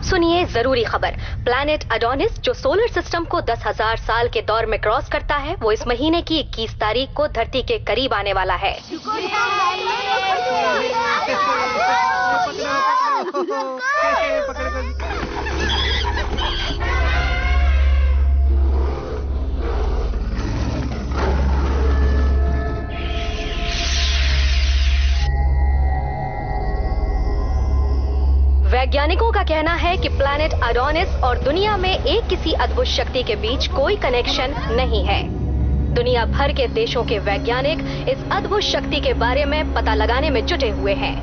सुनिए जरूरी खबर। प्लैनेट एडोनिस जो सोलर सिस्टम को 10,000 साल के दौर में क्रॉस करता है, वो इस महीने की 21 तारीख को धरती के करीब आने वाला है। वैज्ञानिकों का कहना है कि प्लैनेट एडोनिस और दुनिया में एक किसी अद्भुत शक्ति के बीच कोई कनेक्शन नहीं है। दुनिया भर के देशों के वैज्ञानिक इस अद्भुत शक्ति के बारे में पता लगाने में जुटे हुए हैं।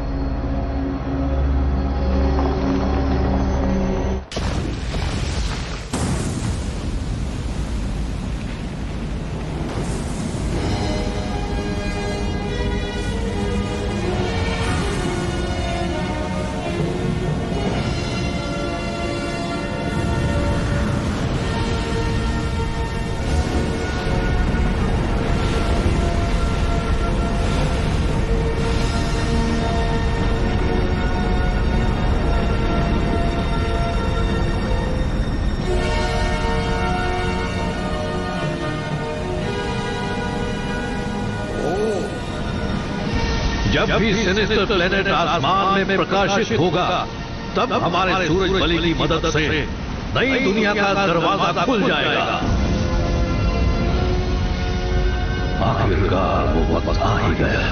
जब भी सिनिस्टर प्लेनेट आसमान में प्रकाशित होगा, तब हमारे सूरज बलि की मदद से नई दुनिया का दरवाजा खुल जाएगा। आखिरकार वो वक्त आ ही गया।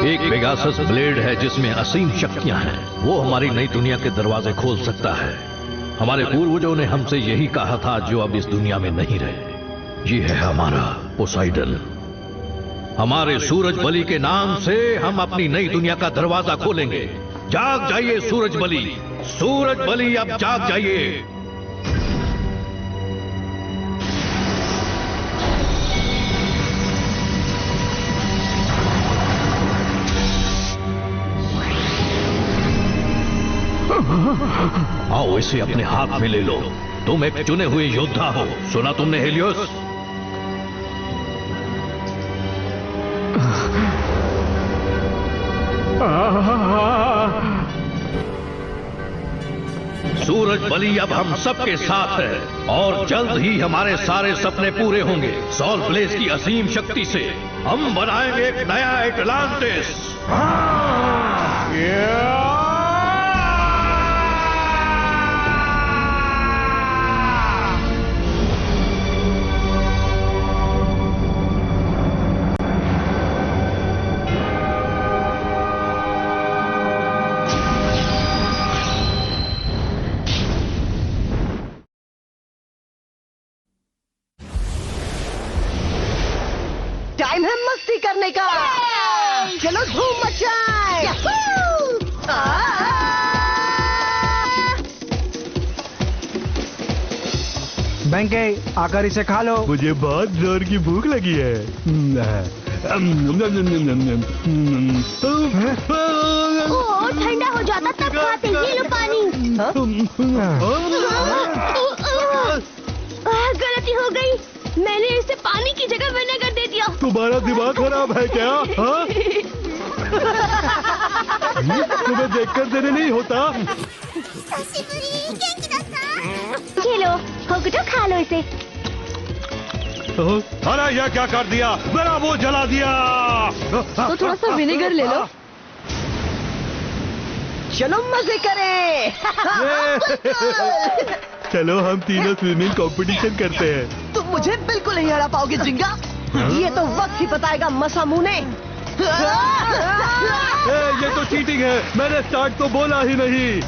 एक पेगासस ब्लेड है जिसमें असीम शक्तियां हैं। वो हमारी नई दुनिया के दरवाजे खोल सकता है। हमारे पूर्वजों ने हमसे यही कहा था, जो अब इस दुनिया में नहीं रहे। ये है हमारा पोसाइडन। हमारे सूरज बलि के नाम से हम अपनी नई दुनिया का दरवाजा खोलेंगे। जाग जाइए सूरज बलि, सूरज बलि अब जाग जाइए। आओ इसे अपने हाथ में ले लो। तुम एक चुने हुए योद्धा हो, सुना तुमने हेलियोस? सूरज बलि अब हम सबके साथ है और जल्द ही हमारे सारे सपने पूरे होंगे। सॉल ब्लेज की असीम शक्ति से हम बनाएंगे एक नया एटलांटिस। टाइम है मस्ती करने का। चलो धूम मचाएं। बेंके आकर इसे खा लो। मुझे बहुत जोर की भूख लगी है। ओ, ठंडा हो जाता तब खाते। ये लो पानी। गलती हो गई, मैंने इसे पानी की जगह विनेगर दे दिया। तुम्हारा दिमाग खराब है क्या? तुम्हें देखकर देने नहीं होता। ये लो, होकुटो खा लो इसे। अरे यह क्या कर दिया? मेरा वो जला दिया। तो थोड़ा सा विनेगर ले लो। चलो मजे करें। चलो हम तीनों स्विमिंग कंपटीशन करते हैं। तुम मुझे बिल्कुल नहीं हरा पाओगे जिंगा। ये तो वक्त ही बताएगा मसामुने। ये तो चीटिंग है। मैंने स्टार्ट तो बोला ही नहीं।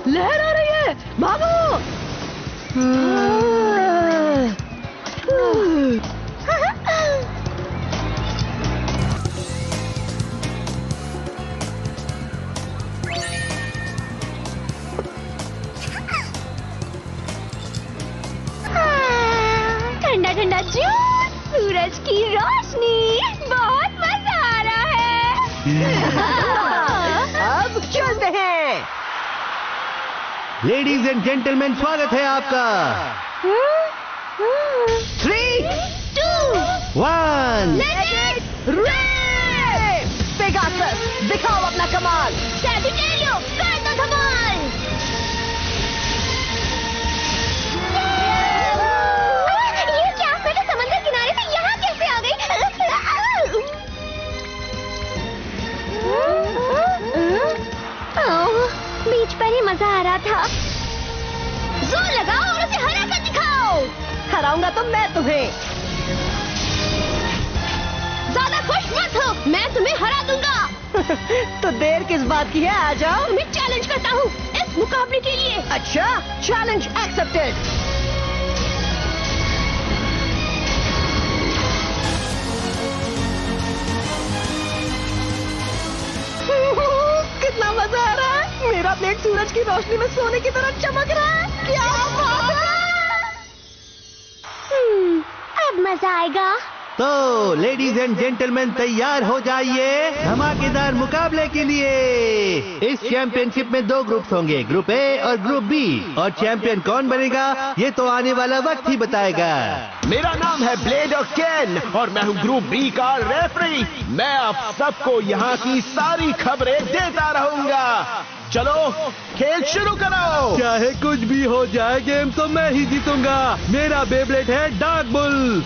लहर आ रही है, भागो। ठंडा ठंडा जूस, सूरज की रोशनी, बहुत मजा आ रहा है। अब चलते हैं। लेडीज एंड जेंटलमैन, स्वागत है आपका। 3, 2, 1 रेस। पेगासस, दिखाओ अपना कमाल। सैजिटेरियो, कर दो धमाल। ये क्या, मैं तो समंदर किनारे से यहाँ कैसे आ गई? बीच पर ही मजा आ रहा था। जोर लगाओ और उसे हरा कर दिखाओ। हराऊंगा तो मैं तुम्हें। ज्यादा खुश मत हो, मैं तुम्हें हरा दूंगा। तो देर किस बात की है, आ जाओ। तुम्हें चैलेंज करता हूँ इस मुकाबले के लिए। अच्छा, चैलेंज एक्सेप्टेड। कितना मजा आ रहा है। मेरा प्लेट सूरज की रोशनी में सोने की तरह चमक रहा है। क्या बात है। अब मजा आएगा। तो लेडीज एंड जेंटलमैन, तैयार हो जाइए धमाकेदार मुकाबले के लिए। इस चैंपियनशिप में 2 ग्रुप्स होंगे, ग्रुप ए और ग्रुप बी। और चैंपियन कौन बनेगा ये तो आने वाला वक्त ही बताएगा। मेरा नाम है ब्लेड और केन और मैं हूँ ग्रुप बी का रेफरी। मैं आप सबको यहाँ की सारी खबरें देता रहूंगा। चलो खेल शुरू करो। चाहे कुछ भी हो जाए, गेम तो मैं ही जीतूंगा। मेरा बेब्लेड है डार्क बुल।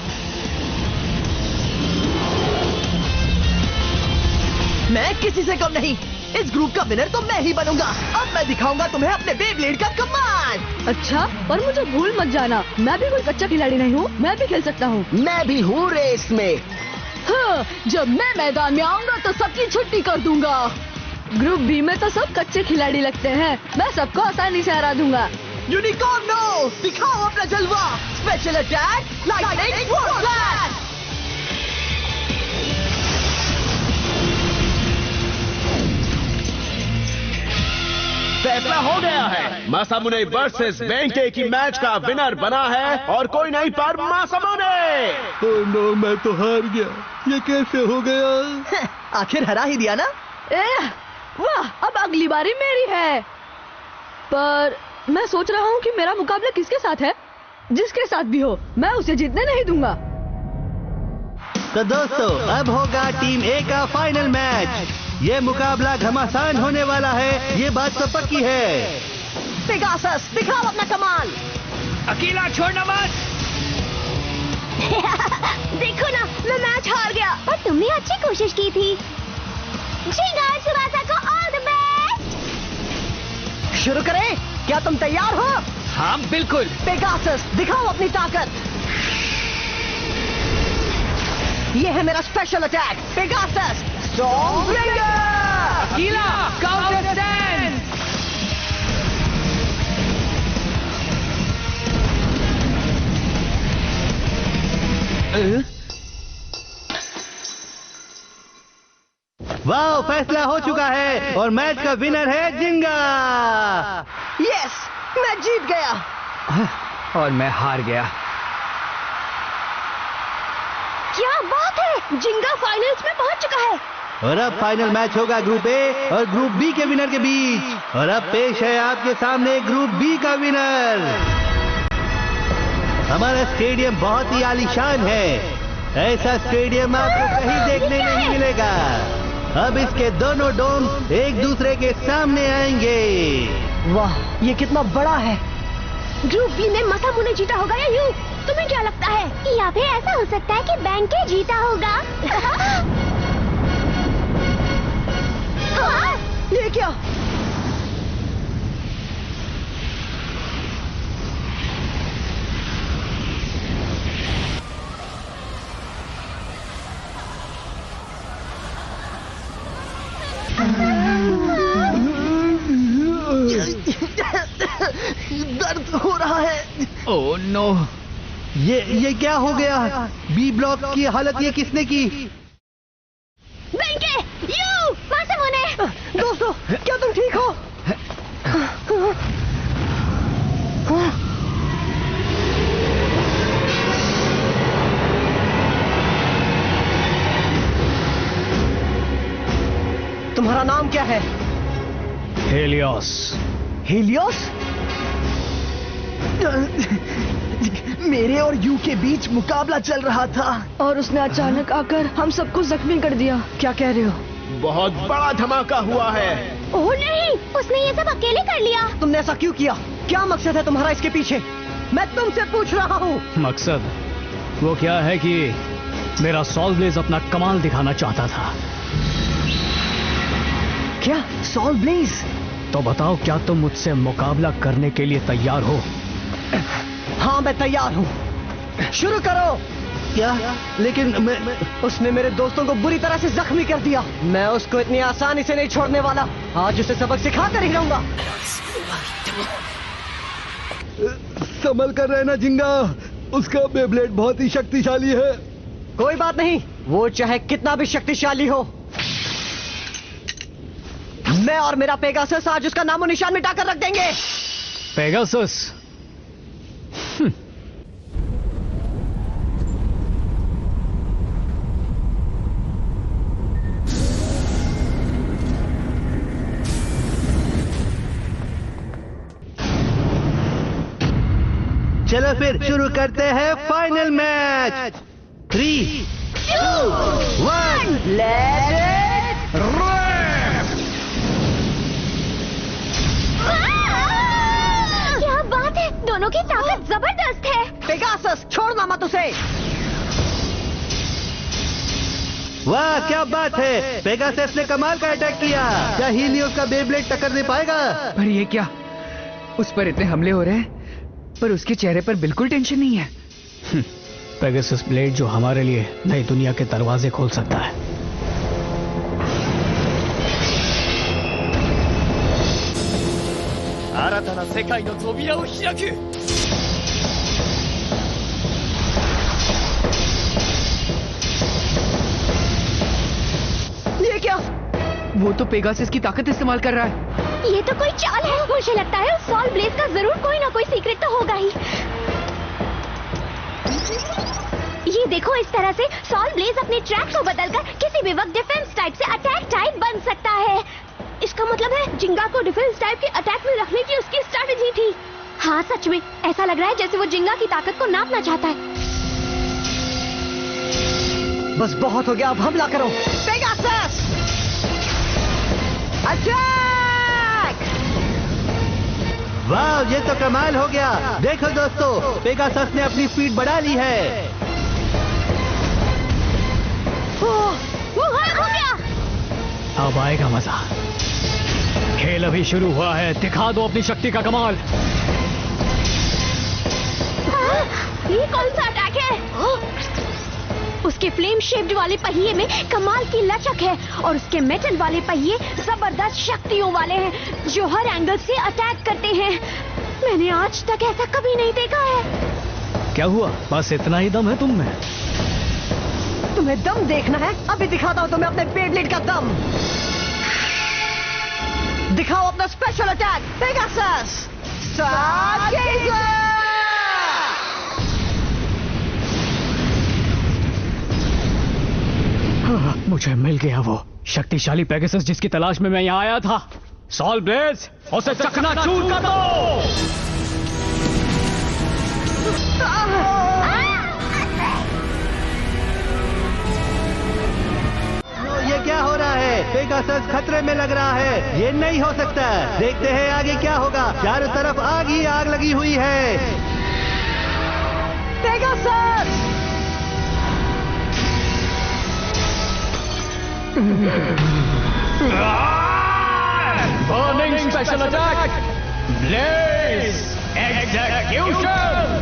मैं किसी से कम नहीं। इस ग्रुप का विनर तो मैं ही बनूंगा। अब मैं दिखाऊंगा तुम्हें अपने बेब्लेड का कमाल। अच्छा, पर मुझे भूल मत जाना, मैं भी कोई कच्चा खिलाड़ी नहीं हूँ, मैं भी खेल सकता हूँ। मैं भी हूँ रेस में। हाँ, जब मैं मैदान में आऊंगा तो सबकी छुट्टी कर दूंगा। ग्रुप बी में तो सब कच्चे खिलाड़ी लगते हैं, मैं सबको आसानी से हरा दूंगा। यूनिकॉर्नो, दिखाओ अपना जलवा। Special attack, lightning flash. फैसला हो गया है। मासामुने वर्सेस बेंके की मैच का विनर बना है और कोई नहीं पर मासामुने। ओह नो, मैं तो हार गया। ये कैसे हो गया? आखिर हरा ही दिया ना। वाह, अब अगली बारी मेरी है। पर मैं सोच रहा हूँ कि मेरा मुकाबला किसके साथ है। जिसके साथ भी हो, मैं उसे जीतने नहीं दूंगा। तो दोस्तों, अब होगा टीम ए का फाइनल मैच। ये मुकाबला घमासान होने वाला है, ये बात तो पक्की है। पेगासस, दिखाओ अपना कमाल। अकेला छोड़ना मत। देखो ना, मैं मैच हार गया, पर तुमने अच्छी कोशिश की थी। जिंगा सुबासा को ऑल द बेस्ट। शुरू करें? क्या तुम तैयार हो? हाँ बिल्कुल। पेगासस, दिखाओ अपनी ताकत। ये है मेरा स्पेशल अटैक, पेगासस स्टॉर्मब्रिंगर। अकेला काउंटर स्टैंड। वाह, फैसला हो चुका है और मैच का विनर है जिंगा। यस, मैं जीत गया। और मैं हार गया। क्या बात है, जिंगा फाइनल्स में पहुंच चुका है। और अब फाइनल मैच होगा ग्रुप ए और ग्रुप बी के विनर के बीच। और अब पेश है आपके सामने ग्रुप बी का विनर। हमारा स्टेडियम बहुत ही आलीशान है। ऐसा स्टेडियम आपको कहीं देखने नहीं मिलेगा। अब इसके दोनों डोम एक दूसरे के सामने आएंगे। वाह, ये कितना बड़ा है। ग्रुप बी में मासामुने जीता होगा या यू? तुम्हें क्या लगता है? या फिर ऐसा हो सकता है कि बेंके जीता होगा। हाँ? ये क्या? दर्द हो रहा है। Oh no. ये क्या हो गया? बी ब्लॉक की हालत ये किसने की? वेंके, यू मासामुने। दोस्तों, क्या तुम ठीक हो? तुम्हारा नाम क्या है? हेलियोस। हेलियोस? मेरे और यू के बीच मुकाबला चल रहा था और उसने अचानक आकर हम सबको जख्मी कर दिया। क्या कह रहे हो? बहुत बड़ा धमाका हुआ है। ओह नहीं, उसने ये सब अकेले कर लिया। तुमने ऐसा क्यों किया? क्या मकसद है तुम्हारा इसके पीछे? मैं तुमसे पूछ रहा हूँ। मकसद वो क्या है कि मेरा सॉल ब्लेज अपना कमाल दिखाना चाहता था। क्या? Sol Blaze? तो बताओ, क्या तुम मुझसे मुकाबला करने के लिए तैयार हो? हाँ, मैं तैयार हूँ। शुरू करो। क्या? लेकिन मैं उसने मेरे दोस्तों को बुरी तरह से जख्मी कर दिया। मैं उसको इतनी आसानी से नहीं छोड़ने वाला। आज उसे सबक सिखा कर ही रहूंगा। संभल कर रहना जिंगा, उसका बेब्लेड बहुत ही शक्तिशाली है। कोई बात नहीं, वो चाहे कितना भी शक्तिशाली हो, मैं और मेरा पेगासस आज उसका नामो निशान मिटाकर रख देंगे। पेगासस? चलो फिर शुरू करते हैं फाइनल मैच। 3, 2, 1, लेट क्या बात है, दोनों की ताकत जबरदस्त है। पेगासस, छोड़ना मत उसे। वाह क्या बात है, पेगासस ने कमाल का अटैक किया। क्या हीलियोस का बेब्लेड टक्कर दे पाएगा? पर ये क्या, उस पर इतने हमले हो रहे हैं पर उसके चेहरे पर बिल्कुल टेंशन नहीं है। पेगासस ब्लेड जो हमारे लिए नई दुनिया के दरवाजे खोल सकता है। ये क्या? वो तो पेगासस की ताकत इस्तेमाल कर रहा है। ये तो कोई चाल है। मुझे लगता है उस सॉल ब्लेज का जरूर कोई ना कोई सीक्रेट तो होगा ही। ये देखो, इस तरह से सॉल ब्लेज अपने ट्रैक को बदलकर किसी भी वक्त डिफेंस टाइप से अटैक टाइप बन सकता है। इसका मतलब है जिंगा को डिफेंस टाइप के अटैक में रखने की उसकी स्ट्रेटेजी थी। हाँ सच में ऐसा लग रहा है जैसे वो जिंगा की ताकत को नापना चाहता है। बस बहुत हो गया, अब हमला करो। Pegasus attack! वाह ये तो कमाल हो गया। देखो दोस्तों, पेगासस ने अपनी स्पीड बढ़ा ली है। वो हो गया। अब आएगा मजा। खेल अभी शुरू हुआ है, दिखा दो अपनी शक्ति का कमाल। ये कौन सा अटैक है? उसके फ्लेम शेप्ड वाले पहिए में कमाल की लचक है और उसके मेटल वाले पहिए जबरदस्त शक्तियों वाले हैं जो हर एंगल से अटैक करते हैं। मैंने आज तक ऐसा कभी नहीं देखा है। क्या हुआ, बस इतना ही दम है तुम में? तुम्हें दम देखना है? अभी दिखाता हूँ तुम्हें अपने बेब्लेड का दम। दिखाओ अपना स्पेशल अटैक पेगासस स्टारगेजर। मुझे मिल गया वो शक्तिशाली पेगासस जिसकी तलाश में मैं यहाँ आया था। सॉल ब्लेज, उसे चकनाचूर कर दो। ये क्या हो रहा है? पेगासस खतरे में लग रहा है। ये नहीं हो सकता। देखते हैं आगे क्या होगा। चारों तरफ आग ही आग लगी हुई है। Pegasus burning special attack blaze execution.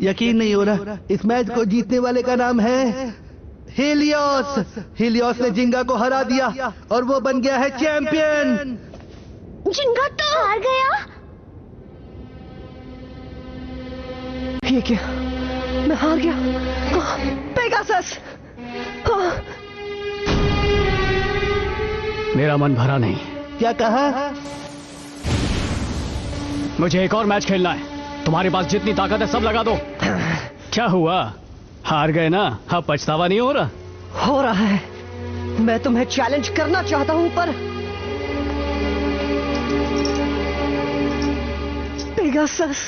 यकीन नहीं हो रहा, इस मैच को जीतने वाले का नाम है हीलियोस। हीलियोस ने जिंगा को हरा दिया और वो बन गया है चैंपियन। जिंगा तो हार गया। ये क्या, मैं हार गया? पेगासस! मेरा मन भरा नहीं। क्या कहा? मुझे एक और मैच खेलना है। तुम्हारे पास जितनी ताकत है सब लगा दो। क्या हुआ, हार गए ना? हाँ, पछतावा नहीं हो रहा? हो रहा है। मैं तुम्हें चैलेंज करना चाहता हूं, पर पेगासस,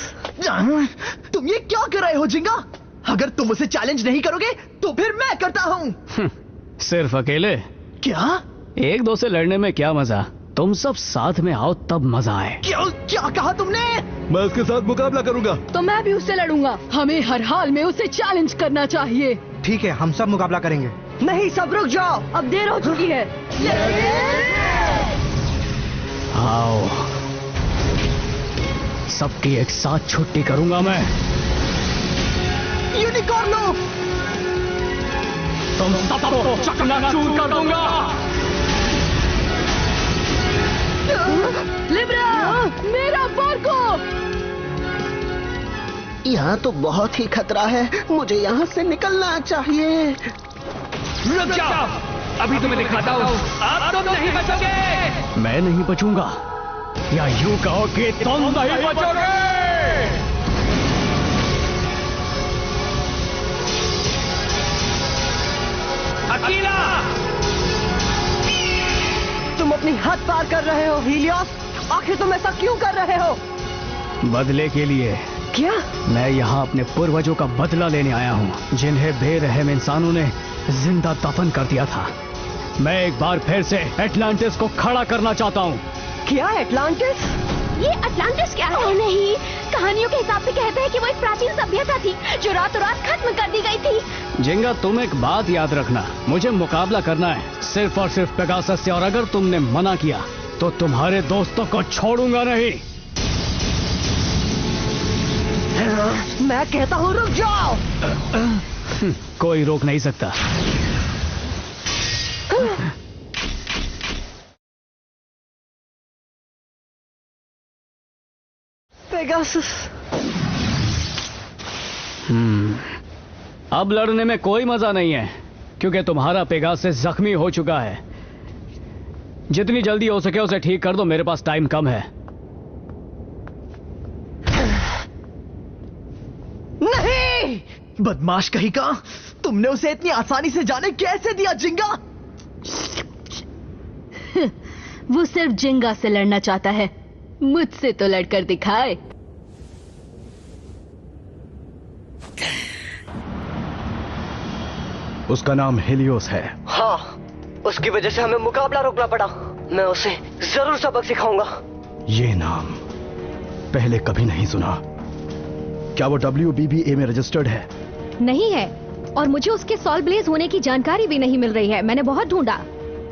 तुम ये क्या कर रहे हो जिंगा? अगर तुम उसे चैलेंज नहीं करोगे तो फिर मैं करता हूं। सिर्फ अकेले? क्या? एक दो से लड़ने में क्या मजा? तुम सब साथ में आओ तब मजा आए। क्या कहा तुमने? मैं उसके साथ मुकाबला करूंगा। तो मैं भी उससे लड़ूंगा। हमें हर हाल में उसे चैलेंज करना चाहिए। ठीक है, हम सब मुकाबला करेंगे। नहीं, सब रुक जाओ, अब देर हो चुकी है। आओ, सबकी एक साथ छुट्टी करूंगा मैं। यूनिकॉर्नो! तुम सबको चकनाचूर कर दूंगा। लिब्रा, मेरा फॉर्को! यहाँ तो बहुत ही खतरा है, मुझे यहाँ से निकलना चाहिए। रुक जाओ, अभी तुम्हें दिखाता हूँ। अब तुम नहीं बचोगे। मैं नहीं बचूंगा, या यूं कहो कि तुम नहीं बचोगे। अकेला तुम अपनी हद पार कर रहे हो हीलियोस। आखिर तुम ऐसा क्यों कर रहे हो? बदले के लिए। क्या? मैं यहाँ अपने पूर्वजों का बदला लेने आया हूँ, जिन्हें बेरहम इंसानों ने जिंदा दफन कर दिया था। मैं एक बार फिर से एटलांटिस को खड़ा करना चाहता हूँ। क्या एटलांटिस? ये अटलांटिस क्या है? नहीं, कहानियों के हिसाब से कहते हैं कि वो एक प्राचीन सभ्यता थी जो रातों रात खत्म कर दी गई थी। जिंगा, तुम एक बात याद रखना, मुझे मुकाबला करना है सिर्फ और सिर्फ पेगासस से, और अगर तुमने मना किया तो तुम्हारे दोस्तों को छोड़ूंगा नहीं। मैं कहता हूँ रुक जाओ। कोई रोक नहीं सकता। पेगासस। अब लड़ने में कोई मजा नहीं है, क्योंकि तुम्हारा पेगासस जख्मी हो चुका है। जितनी जल्दी हो सके उसे ठीक कर दो, मेरे पास टाइम कम है। नहीं, बदमाश कहीं का, तुमने उसे इतनी आसानी से जाने कैसे दिया जिंगा? वो सिर्फ जिंगा से लड़ना चाहता है, मुझसे तो लड़कर दिखाए। उसका नाम हीलियोस है। हाँ, उसकी वजह से हमें मुकाबला रोकना पड़ा। मैं उसे जरूर सबक सिखाऊंगा। ये नाम पहले कभी नहीं सुना। क्या वो WBBA में रजिस्टर्ड है? नहीं है, और मुझे उसके सॉल ब्लेज होने की जानकारी भी नहीं मिल रही है। मैंने बहुत ढूंढा,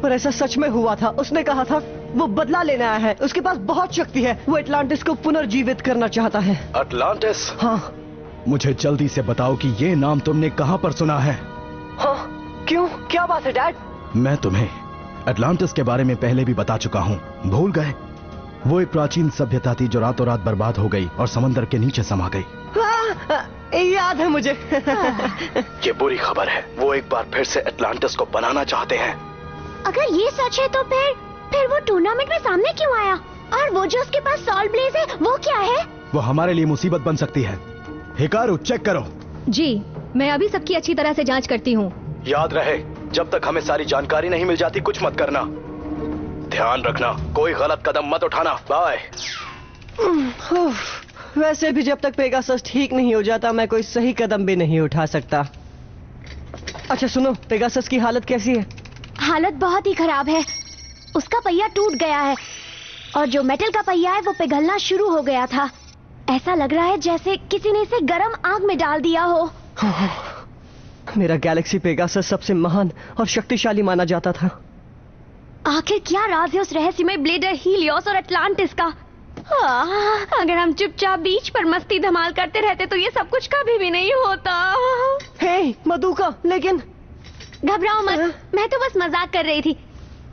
पर ऐसा सच में हुआ था। उसने कहा था वो बदला लेने आया है, उसके पास बहुत शक्ति है। वो एटलांटिस को पुनर्जीवित करना चाहता है। अटलांटिस? हाँ। मुझे जल्दी से बताओ कि ये नाम तुमने कहाँ पर सुना है? हाँ, क्यों, क्या बात है डैड? मैं तुम्हें अटलांटिस के बारे में पहले भी बता चुका हूँ, भूल गए? वो एक प्राचीन सभ्यता थी जो रातों रात बर्बाद हो गई और समंदर के नीचे समा गई। याद है मुझे। ये बुरी खबर है, वो एक बार फिर से अटलांटिस को बनाना चाहते हैं। अगर ये सच है तो फिर वो टूर्नामेंट में सामने क्यों आया? और वो जो उसके पास सॉल ब्लेज है, वो क्या है? वो हमारे लिए मुसीबत बन सकती है। हिकारू, चेक करो। जी, मैं अभी सबकी अच्छी तरह से जांच करती हूँ। याद रहे, जब तक हमें सारी जानकारी नहीं मिल जाती कुछ मत करना। ध्यान रखना, कोई गलत कदम मत उठाना। बाय। वैसे भी जब तक पेगासस ठीक नहीं हो जाता मैं कोई सही कदम भी नहीं उठा सकता। अच्छा सुनो, पेगासस की हालत कैसी है? हालत बहुत ही खराब है। उसका पहिया टूट गया है और जो मेटल का पहिया है वो पिघलना शुरू हो गया था। ऐसा लग रहा है जैसे किसी ने इसे गर्म आग में डाल दिया हो। मेरा गैलेक्सी पेगासस सबसे महान और शक्तिशाली माना जाता था। आखिर क्या राज है उस रहस्यमय ब्लेडर हीलियोस और अटलांटिस का? अगर हम चुपचाप बीच पर मस्ती धमाल करते रहते तो ये सब कुछ कभी भी नहीं होता। हे मधुका, लेकिन घबराओ मत, मैं तो बस मजाक कर रही थी।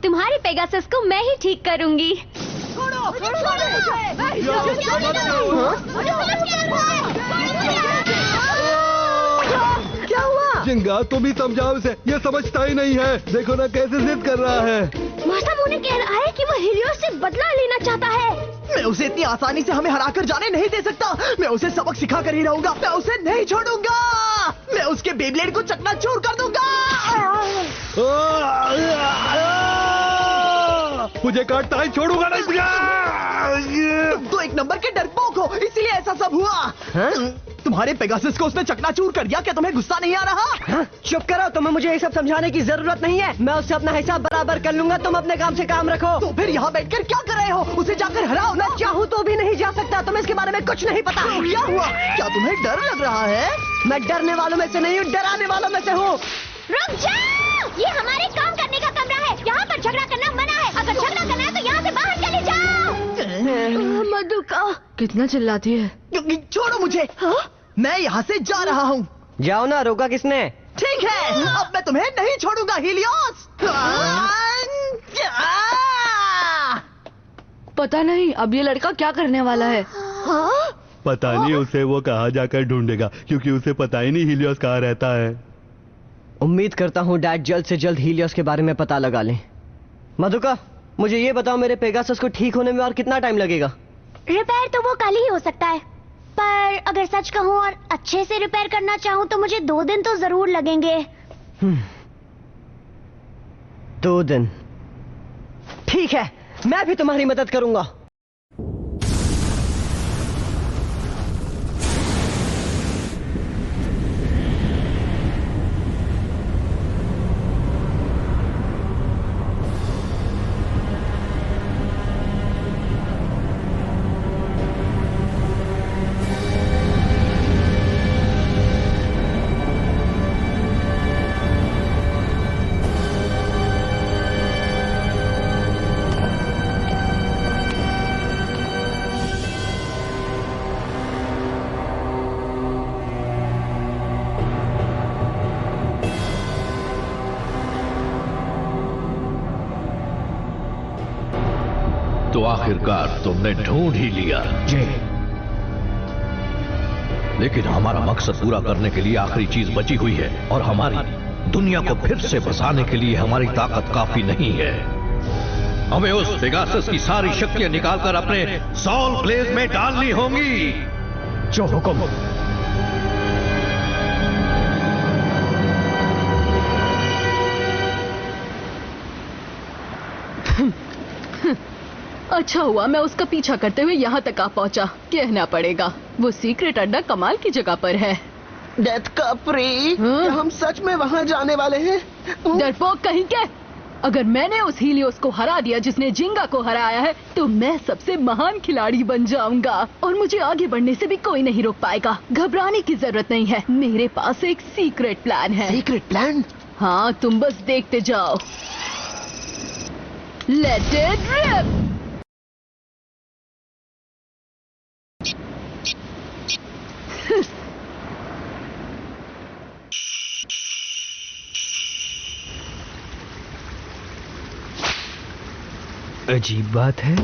तुम्हारी पेगासस को मैं ही ठीक करूंगी। क्या हुआ? जिंगा तुम ही समझाओ इसे, ये समझता ही नहीं है। देखो ना कैसे जिद कर रहा है। मौसम उन्हें कह रहा है कि वो हीलियोस से बदला लेना चाहता है। मैं उसे इतनी आसानी से हमें हराकर जाने नहीं दे सकता। मैं उसे सबक सिखा कर ही रहूंगा। मैं उसे नहीं छोड़ूंगा। मैं उसके बेब्लेड को चकनाचूर कर दूंगा। मुझे काटता ही छोड़ूंगा नहीं तुझे। तुम तो एक नंबर के डरपोक हो, इसीलिए ऐसा सब हुआ। तुम्हारे पेगासस को उसने चकनाचूर कर दिया। क्या तुम्हें गुस्सा नहीं आ रहा? चुप करो, तुम्हें मुझे ये सब समझाने की जरूरत नहीं है। मैं उससे अपना हिसाब बराबर कर लूंगा। तुम अपने काम से काम रखो। तो फिर यहाँ बैठकर क्या कर रहे हो? उसे जाकर हराओ ना। चाहूँ तो भी नहीं जा सकता। तुम्हें इसके बारे में कुछ नहीं पता। क्या हुआ? क्या तुम्हें डर लग रहा है? मैं डरने वालों में से नहीं हूँ, डराने वालों में से हूँ। रुक जाओ, ये हमारे काम करने का कमरा है। यहाँ पर झगड़ा करना मना है। अगर झगड़ा करना है तो यहाँ से बाहर चले जाओ। मधुका कितना चिल्लाती है। छोड़ो मुझे। मैं यहाँ से जा रहा हूँ। जाओ ना, रोका किसने? ठीक है, अब मैं तुम्हें नहीं छोड़ूंगा हीलियोस। पता नहीं अब ये लड़का क्या करने वाला है। पता नहीं उसे वो कहाँ जाकर ढूंढेगा, क्योंकि उसे पता ही नहीं हीलियोस कहाँ रहता है। उम्मीद करता हूँ डैड जल्द से जल्द हीलियोस के बारे में पता लगा लें। मधुका, मुझे ये बताओ, मेरे पेगासस को ठीक होने में और कितना टाइम लगेगा? रिपेयर तो वो कल ही हो सकता है, पर अगर सच कहूँ और अच्छे से रिपेयर करना चाहूँ तो मुझे 2 दिन तो जरूर लगेंगे। 2 दिन? ठीक है, मैं भी तुम्हारी मदद करूंगा। तो आखिरकार तुमने ढूंढ ही लिया। जी। लेकिन हमारा मकसद पूरा करने के लिए आखिरी चीज बची हुई है, और हमारी दुनिया को फिर से बसाने के लिए हमारी ताकत काफी नहीं है। हमें उस पेगासस की सारी शक्तियां निकालकर अपने सॉल ब्लेज में डालनी होंगी। जो हुक्म। अच्छा हुआ मैं उसका पीछा करते हुए यहाँ तक आ पहुँचा। कहना पड़ेगा वो सीक्रेट अड्डा कमाल की जगह पर है। डेथ कपरी, क्या हम सच में वहाँ जाने वाले हैं? डरपोक कहीं के। अगर मैंने उस हीलियोस को हरा दिया जिसने जिंगा को हराया है, तो मैं सबसे महान खिलाड़ी बन जाऊंगा और मुझे आगे बढ़ने से भी कोई नहीं रोक पाएगा। घबराने की जरूरत नहीं है, मेरे पास एक सीक्रेट प्लान है। Secret plan? हाँ, तुम बस देखते जाओ। Let it rip. अजीब बात है,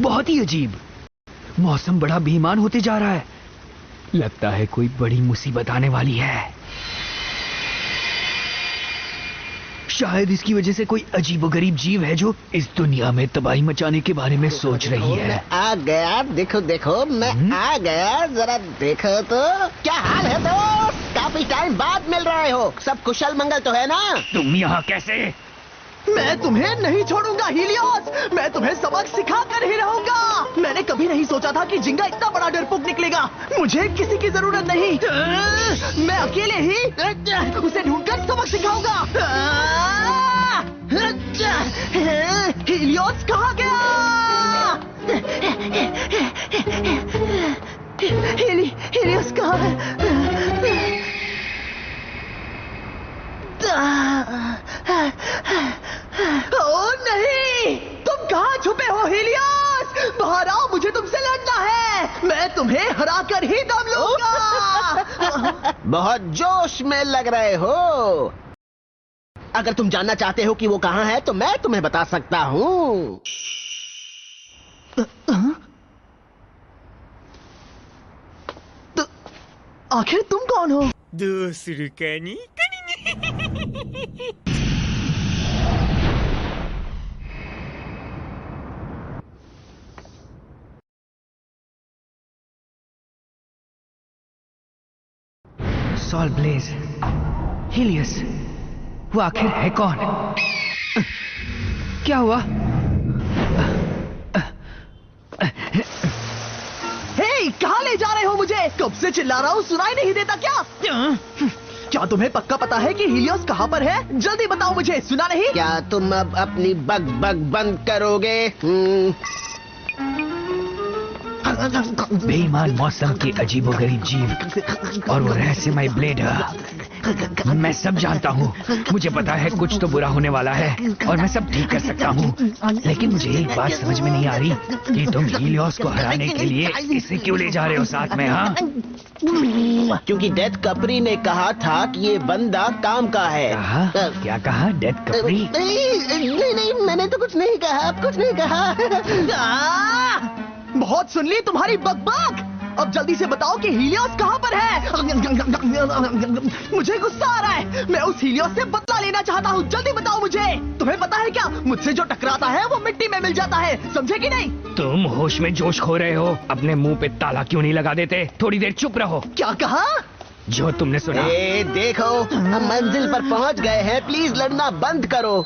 बहुत ही अजीब। मौसम बड़ा बेईमान होते जा रहा है। लगता है कोई बड़ी मुसीबत आने वाली है। शायद इसकी वजह से कोई अजीबोगरीब जीव है जो इस दुनिया में तबाही मचाने के बारे में सोच रही है। मैं आ गया, देखो देखो मैं आ गया, जरा देखो तो। क्या हाल है दोस्त? काफी टाइम बाद मिल रहे हो। सब कुशल मंगल तो है ना? तुम यहाँ कैसे? मैं तुम्हें नहीं छोड़ूंगा हीलियोस। मैं तुम्हें सबक सिखा कर ही रहूंगा। मैंने कभी नहीं सोचा था कि जिंगा इतना बड़ा डरपोक निकलेगा। मुझे किसी की जरूरत नहीं, मैं अकेले ही उसे ढूंढकर सबक सिखाऊंगा। हीलियोस कहाँ गया? हीलियोस कहाँ है? ओ नहीं, तुम कहाँ छुपे हो हीलियोस? बाहर आओ, मुझे तुम्हें हरा कर ही दम लूंगा। बहुत जोश में लग रहे हो। अगर तुम जानना चाहते हो कि वो कहाँ है तो मैं तुम्हें बता सकता हूँ। तो आखिर तुम कौन हो? दूसरी कनी सॉल ब्लेज, हीलियस, वो आखिर है कौन? क्या हुआ? हे, कहाँ ले जा रहे हो मुझे? कब से चिल्ला रहा हूँ, सुनाई नहीं देता क्या? क्या तुम्हें पक्का पता है कि हीलियोस कहाँ पर है? जल्दी बताओ मुझे, सुना नहीं? क्या तुम अब अपनी बग बग बंद करोगे? बेईमान मौसम के अजीबोगरीब जीव और वो रहस्यमय ब्लेड, मैं सब जानता हूँ। मुझे पता है कुछ तो बुरा होने वाला है और मैं सब ठीक कर सकता हूँ, लेकिन मुझे एक बात समझ में नहीं आ रही कि तुम हीलियोस को हराने के लिए इसे क्यों ले जा रहे हो साथ में? हाँ, क्योंकि डेथ कपरी ने कहा था कि ये बंदा काम का है। कहा? क्या कहा? डेथ कपरी? नहीं, मैंने तो कुछ नहीं कहा, कुछ नहीं कहा। बहुत सुन ली तुम्हारी बकबक। अब जल्दी से बताओ कि हीलियोस कहाँ पर है? मुझे गुस्सा आ रहा है। मैं उस हीलियोस से बदला लेना चाहता हूँ। जल्दी बताओ मुझे। तुम्हें पता है क्या, मुझसे जो टकराता है वो मिट्टी में मिल जाता है, समझे कि नहीं? तुम होश में जोश खो रहे हो। अपने मुंह पे ताला क्यों नहीं लगा देते? थोड़ी देर चुप रहो। क्या कहा? जो तुमने सुना। देखो, हम मंजिल पर पहुँच गए हैं, प्लीज लड़ना बंद करो।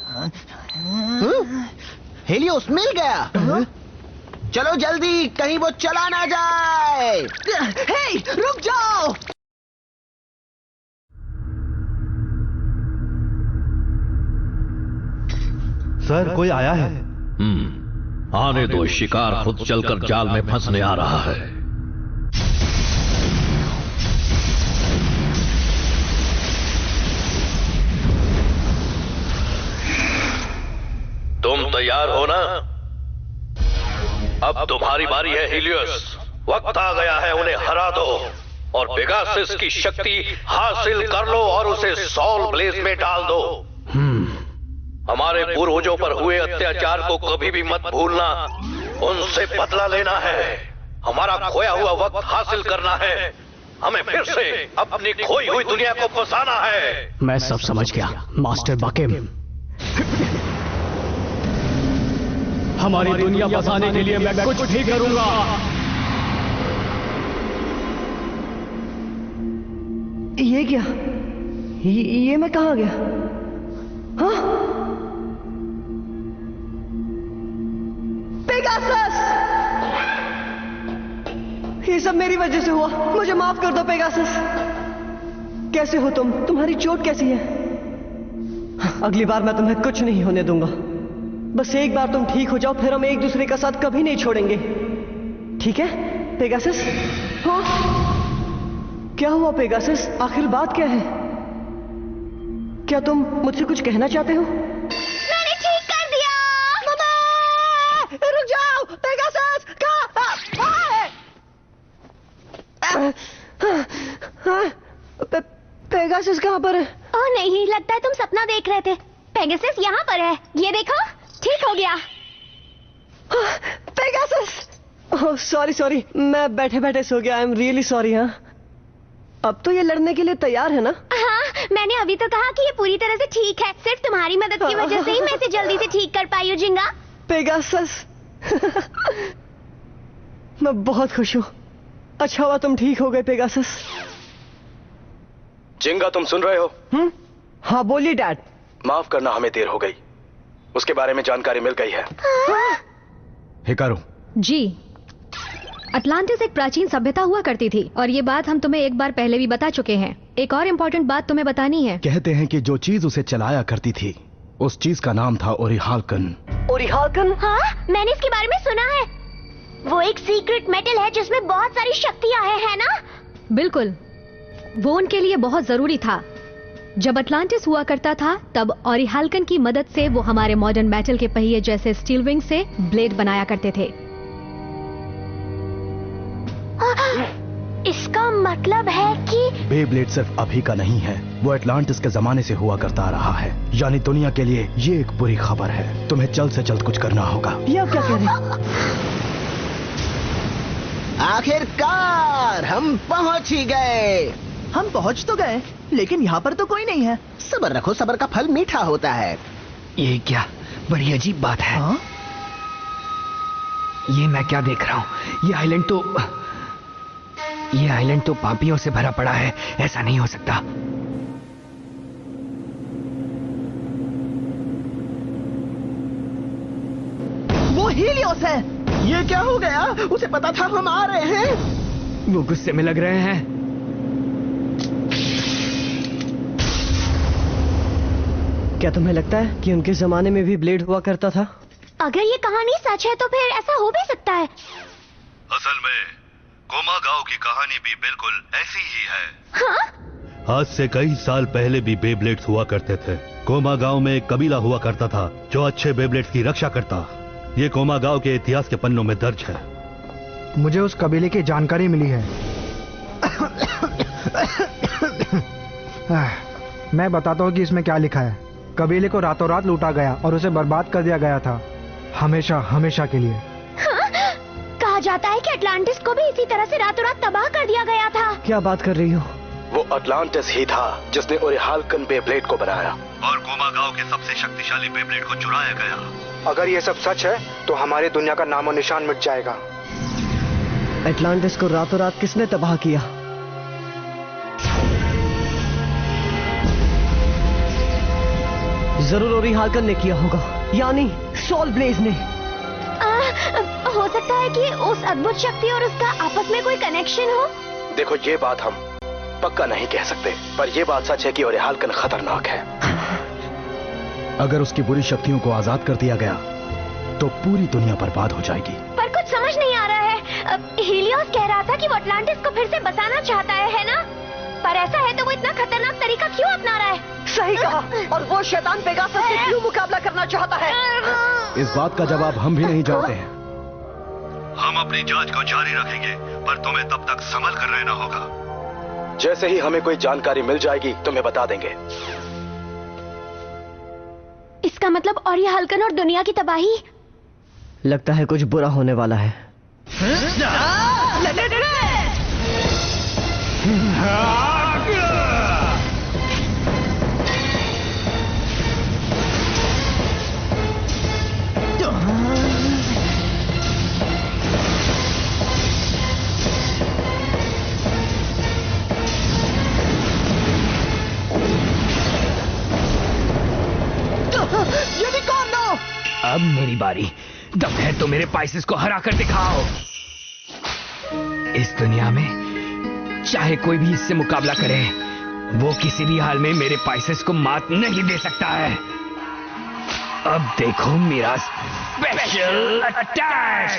हीलियोस मिल गया। चलो जल्दी, कहीं वो चला ना जाए। हे, रुक जाओ। सर, कोई आया है? आने दो, शिकार खुद चलकर जाल में फंसने आ रहा है। तुम तैयार हो ना? अब तुम्हारी बारी है हीलियोस। वक्त आ गया है, उन्हें हरा दो और पेगासस की शक्ति हासिल कर लो और उसे सॉल ब्लेज में डाल दो। हमारे पूर्वजों पर हुए अत्याचार को कभी भी मत भूलना। उनसे बदला लेना है, हमारा खोया हुआ वक्त हासिल करना है। हमें फिर से अपनी खोई हुई दुनिया को बसाना है। मैं सब समझ गया मास्टर बाकिम। हमारी दुनिया बसाने के लिए मैं कुछ भी करूंगा। ये क्या? ये मैं कहाँ गया? हाँ? पेगासस! ये सब मेरी वजह से हुआ, मुझे माफ कर दो पेगासस। कैसे हो तुम? तुम्हारी चोट कैसी है? अगली बार मैं तुम्हें कुछ नहीं होने दूंगा। बस एक बार तुम ठीक हो जाओ, फिर हम एक दूसरे का साथ कभी नहीं छोड़ेंगे, ठीक है पेगासस? हाँ? क्या हुआ पेगासस? आखिर बात क्या है? क्या तुम मुझसे कुछ कहना चाहते हो? मैंने ठीक कर दिया। रुक जाओ पेगासस! पेगासस कहाँ पर है? ओह नहीं, लगता है तुम सपना देख रहे थे। पेगासस यहाँ पर है, ये देखो, ठीक हो गया। पेगासस! ओह सॉरी, मैं बैठे बैठे सो गया। I am really sorry. हाँ, अब तो ये लड़ने के लिए तैयार है ना? हाँ, मैंने अभी तो कहा कि ये पूरी तरह से ठीक है। सिर्फ तुम्हारी मदद की वजह से ही मैं इसे जल्दी से ठीक कर पाई हूँ जिंगा। पेगासस मैं बहुत खुश हूँ। अच्छा हुआ तुम ठीक हो गए पेगासस। जिंगा, तुम सुन रहे हो? हाँ बोलिए डैड। माफ करना, हमें देर हो गई। उसके बारे में जानकारी मिल गई है। हिकारू जी, अटलांटिस एक प्राचीन सभ्यता हुआ करती थी और ये बात हम तुम्हें एक बार पहले भी बता चुके हैं। एक और इम्पोर्टेंट बात तुम्हें बतानी है। कहते हैं कि जो चीज उसे चलाया करती थी, उस चीज का नाम था ओरिहाल्कन। ओरिहाल्कन? हाँ, मैंने इसके बारे में सुना है। वो एक सीक्रेट मेटल है जिसमें बहुत सारी शक्तियां है ना? बिल्कुल, वो उनके लिए बहुत जरूरी था। जब अटलांटिस हुआ करता था तब ओरिहाल्कन की मदद से वो हमारे मॉडर्न मेटल के पहिए जैसे स्टील विंग से ब्लेड बनाया करते थे। इसका मतलब है कि बेब्लेड सिर्फ अभी का नहीं है, वो एटलांटिस के जमाने से हुआ करता आ रहा है। यानी दुनिया के लिए ये एक बुरी खबर है। तुम्हें जल्द से जल्द कुछ करना होगा। ये आप क्या कह रहे हैं? आखिरकार हम पहुंच ही गए। हम पहुंच तो गए, लेकिन यहाँ पर तो कोई नहीं है। सब्र रखो, सब्र का फल मीठा होता है। ये क्या बड़ी अजीब बात है। हाँ? ये मैं क्या देख रहा हूँ? ये आइलैंड तो पापियों से भरा पड़ा है। ऐसा नहीं हो सकता। वो हीलियोस है। ये क्या हो गया? उसे पता था हम आ रहे हैं। वो गुस्से में लग रहे हैं। क्या तुम्हें लगता है कि उनके जमाने में भी ब्लेड हुआ करता था? अगर ये कहानी सच है तो फिर ऐसा हो भी सकता है। असल में कोमागाओ की कहानी भी बिल्कुल ऐसी ही है। हाँ? आज से कई साल पहले भी बेब्लेड्स हुआ करते थे। कोमागाओ में एक कबीला हुआ करता था जो अच्छे बेब्लेड्स की रक्षा करता। ये कोमागाओ के इतिहास के पन्नों में दर्ज है। मुझे उस कबीले की जानकारी मिली है। मैं बताता हूँ कि इसमें क्या लिखा है। कबीले को रातों रात लूटा गया और उसे बर्बाद कर दिया गया था, हमेशा हमेशा के लिए। हाँ? कहा जाता है कि अटलांटिस को भी इसी तरह से रातों रात तबाह कर दिया गया था। क्या बात कर रही हो? वो अटलांटिस ही था जिसने ओरिहाल्कन बेब्लेड को बनाया और कोमागाओ के सबसे शक्तिशाली बेब्लेड को चुराया गया। अगर ये सब सच है तो हमारी दुनिया का नामो निशान मिट जाएगा। अटलांटिस को रातों रात किसने तबाह किया? जरूर ओरिहाल्कन ने किया होगा, यानी सॉल ब्लेज ने। हो सकता है कि उस अद्भुत शक्ति और उसका आपस में कोई कनेक्शन हो। देखो, ये बात हम पक्का नहीं कह सकते, पर यह बात सच है कि ओरिहाल्कन खतरनाक है। अगर उसकी बुरी शक्तियों को आजाद कर दिया गया तो पूरी दुनिया बर्बाद हो जाएगी। पर कुछ समझ नहीं आ रहा है। हीलियोस कह रहा था कि वो अटलांटिस को फिर से बसाना चाहता है ना? पर ऐसा है तो वो इतना खतरनाक तरीका क्यों अपना रहा है? सही कहा। और वो शैतान पेगासस से क्यों मुकाबला करना चाहता है? इस बात का जवाब हम भी नहीं जानते हैं। हम अपनी जांच को जारी रखेंगे, पर तुम्हें तब तक संभल कर रहना होगा। जैसे ही हमें कोई जानकारी मिल जाएगी तुम्हें बता देंगे। इसका मतलब ओरिहाल्कन और दुनिया की तबाही। लगता है कुछ बुरा होने वाला है। अब मेरी बारी। दम है तो मेरे पाइसेस को हरा कर दिखाओ। इस दुनिया में चाहे कोई भी इससे मुकाबला करे, वो किसी भी हाल में मेरे पाइसेस को मात नहीं दे सकता है। अब देखो मेरा स्पेशल अटैक।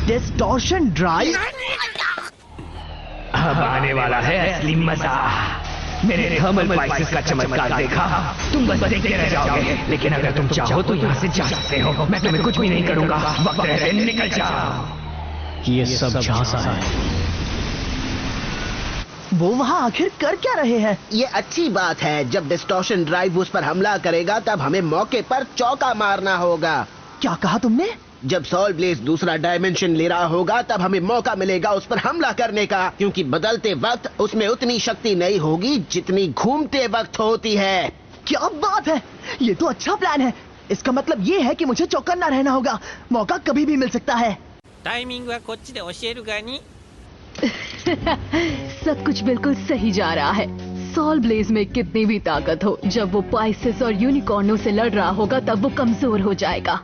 Distortion drive. अब आने वाला है असली मजा। मेरे थर्मल पाइसेस का चमत्कार देखा, तुम बस देखते रह जाओगे। लेकिन अगर तुम चाहो तो यहाँ से जा सकते हो। मैं तुम्हें कुछ भी नहीं करूंगा। वक्त रहते निकल जाओ। ये सब झांसा है। वो वहाँ आखिर कर क्या रहे हैं? ये अच्छी बात है। जब डिस्टॉर्शन ड्राइव उस पर हमला करेगा तब हमें मौके पर चौका मारना होगा। क्या कहा तुमने? जब सॉल ब्लेज दूसरा डायमेंशन ले रहा होगा तब हमें मौका मिलेगा उस पर हमला करने का, क्योंकि बदलते वक्त उसमें उतनी शक्ति नहीं होगी जितनी घूमते वक्त होती है। क्या बात है! ये तो अच्छा प्लान है। इसका मतलब ये है कि मुझे चौकन्ना रहना होगा। मौका कभी भी मिल सकता है। टाइमिंग वा कोच्ची दे ओशेरु गानी। सब कुछ बिल्कुल सही जा रहा है। सॉल ब्लेज में कितनी भी ताकत हो, जब वो पाइसेस और यूनिकॉर्नों से लड़ रहा होगा तब वो कमजोर हो जाएगा।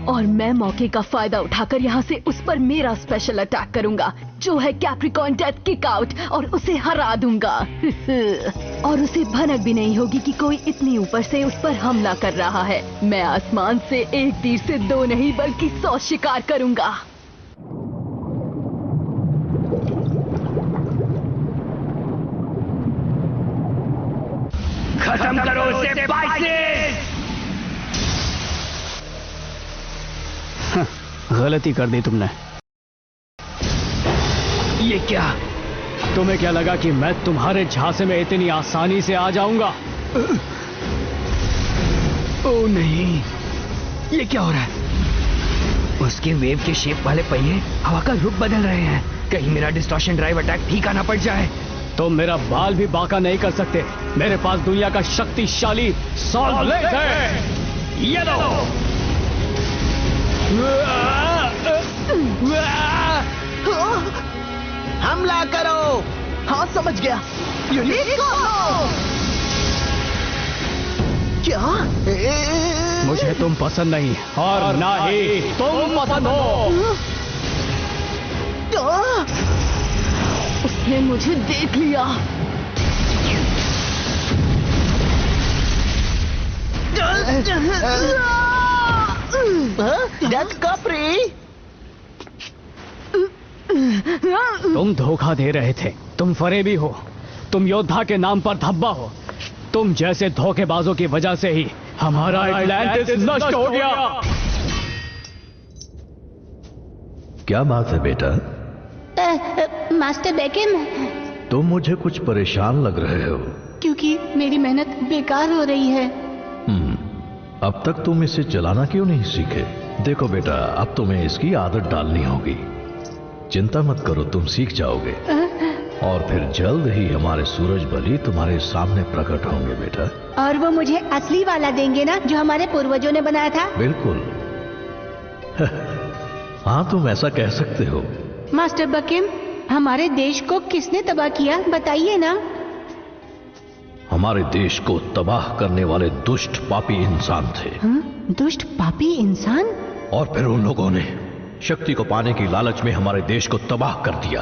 और मैं मौके का फायदा उठाकर यहाँ से उस पर मेरा स्पेशल अटैक करूंगा, जो है कैप्रिकॉर्न डेथ किक आउट, और उसे हरा दूंगा। और उसे भनक भी नहीं होगी कि कोई इतनी ऊपर से उस पर हमला कर रहा है। मैं आसमान से एक तीर से 2 नहीं बल्कि 100 शिकार करूंगा। खत्म करो उसे पाइसेस। गलती कर दी तुमने। ये क्या? तुम्हें क्या लगा कि मैं तुम्हारे झांसे में इतनी आसानी से आ जाऊंगा? ओह नहीं, ये क्या हो रहा है? उसके वेव के शेप वाले पहिए हवा का रुख बदल रहे हैं। कहीं मेरा डिस्टॉर्शन ड्राइव अटैक ठीक आना पड़ जाए। तुम मेरा बाल भी बांका नहीं कर सकते। मेरे पास दुनिया का शक्तिशाली सॉल ब्लेड है। ये लो। हमला करो। हाँ समझ गया। यूनिकॉर्न। क्या? मुझे तुम पसंद नहीं और ना ही तुम पसंद हो। उसने मुझे देख लिया। डेथ कपरी। तुम धोखा दे रहे थे। तुम फरेबी हो। तुम योद्धा के नाम पर धब्बा हो। तुम जैसे धोखेबाजों की वजह से ही हमारा अटलांटिस नष्ट हो गया। क्या बात है बेटा? मास्टर बेकिम, तुम मुझे कुछ परेशान लग रहे हो। क्योंकि मेरी मेहनत बेकार हो रही है। अब तक तुम इसे चलाना क्यों नहीं सीखे? देखो बेटा, अब तुम्हें इसकी आदत डालनी होगी। चिंता मत करो, तुम सीख जाओगे और फिर जल्द ही हमारे सूरज बली तुम्हारे सामने प्रकट होंगे बेटा। और वो मुझे असली वाला देंगे ना, जो हमारे पूर्वजों ने बनाया था? बिल्कुल। हाँ, तुम ऐसा कह सकते हो। मास्टर बकिम, हमारे देश को किसने तबाह किया, बताइए ना। हमारे देश को तबाह करने वाले दुष्ट पापी इंसान थे। दुष्ट पापी इंसान? और फिर उन लोगों ने शक्ति को पाने की लालच में हमारे देश को तबाह कर दिया।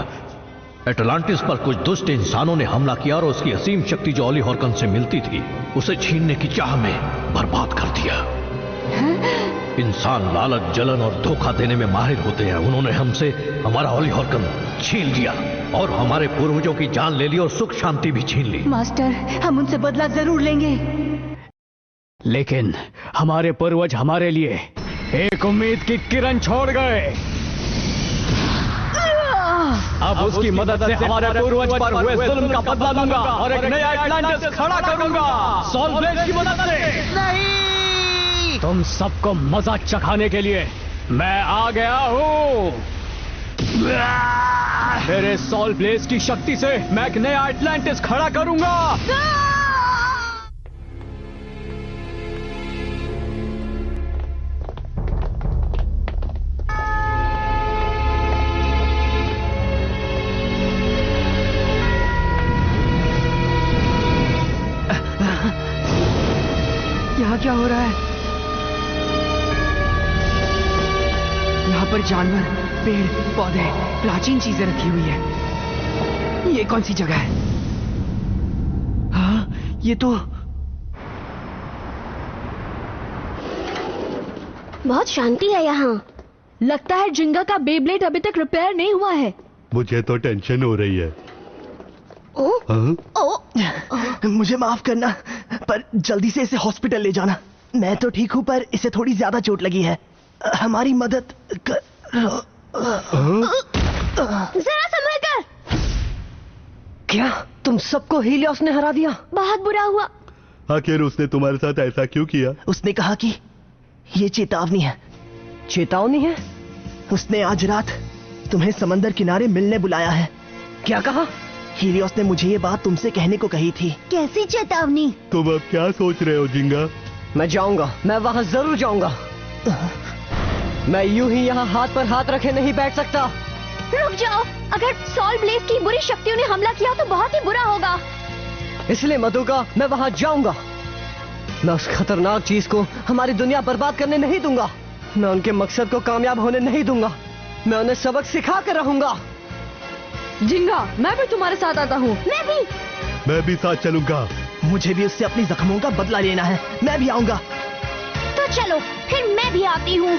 एटलांटिस पर कुछ दुष्ट इंसानों ने हमला किया और उसकी असीम शक्ति जो ऑली हॉर्कन से मिलती थी, उसे छीनने की चाह में बर्बाद कर दिया। इंसान लालच, जलन और धोखा देने में माहिर होते हैं। उन्होंने हमसे हमारा ऑली हॉर्कन छीन लिया और हमारे पूर्वजों की जान ले ली और सुख शांति भी छीन ली। मास्टर, हम उनसे बदला जरूर लेंगे। लेकिन हमारे पूर्वज हमारे लिए एक उम्मीद की किरण छोड़ गए। अब उसकी मदद से हमारे पूर्वज पर हुए जुल्म का बदला लूंगा और एक नया एटलांटिस खड़ा करूंगा सॉल ब्लेड की मदद से। नहीं, तुम सबको मजा चखाने के लिए मैं आ गया हूँ। मेरे सॉल ब्लेड की शक्ति से मैं एक नया एटलांटिस खड़ा करूंगा। यहाँ क्या हो रहा है? यहाँ पर जानवर, पेड़, पौधे, प्राचीन चीजें रखी हुई है। ये कौन सी जगह है? हाँ, ये तो बहुत शांति है यहाँ। लगता है जिंगा का बेब्लेड अभी तक रिपेयर नहीं हुआ है। मुझे तो टेंशन हो रही है। मुझे माफ करना, पर जल्दी से इसे हॉस्पिटल ले जाना। मैं तो ठीक हूँ, पर इसे थोड़ी ज्यादा चोट लगी है। हमारी मदद कर। जरा संभल कर। क्या तुम सबको हीलियोस ने हरा दिया? बहुत बुरा हुआ। आखिर उसने तुम्हारे साथ ऐसा क्यों किया? उसने कहा कि ये चेतावनी है। चेतावनी है? उसने आज रात तुम्हें समंदर किनारे मिलने बुलाया है। क्या कहा? हीलियोस ने मुझे ये बात तुमसे कहने को कही थी। कैसी चेतावनी? तुम अब क्या सोच रहे हो जिंगा? मैं जाऊंगा, मैं वहां जरूर जाऊंगा। मैं यूं ही यहाँ हाथ पर हाथ रखे नहीं बैठ सकता। रुक जाओ, अगर सॉल ब्लेड की बुरी शक्तियों ने हमला किया तो बहुत ही बुरा होगा। इसलिए मधुका, मैं वहां जाऊंगा। मैं उस खतरनाक चीज को हमारी दुनिया बर्बाद करने नहीं दूंगा। मैं उनके मकसद को कामयाब होने नहीं दूंगा। मैं उन्हें सबक सिखा कर रहूंगा। जिंगा, मैं भी तुम्हारे साथ आता हूँ। मैं भी साथ चलूंगा। मुझे भी उससे अपनी जख्मों का बदला लेना है। मैं भी आऊंगा। तो चलो, फिर मैं भी आती हूँ।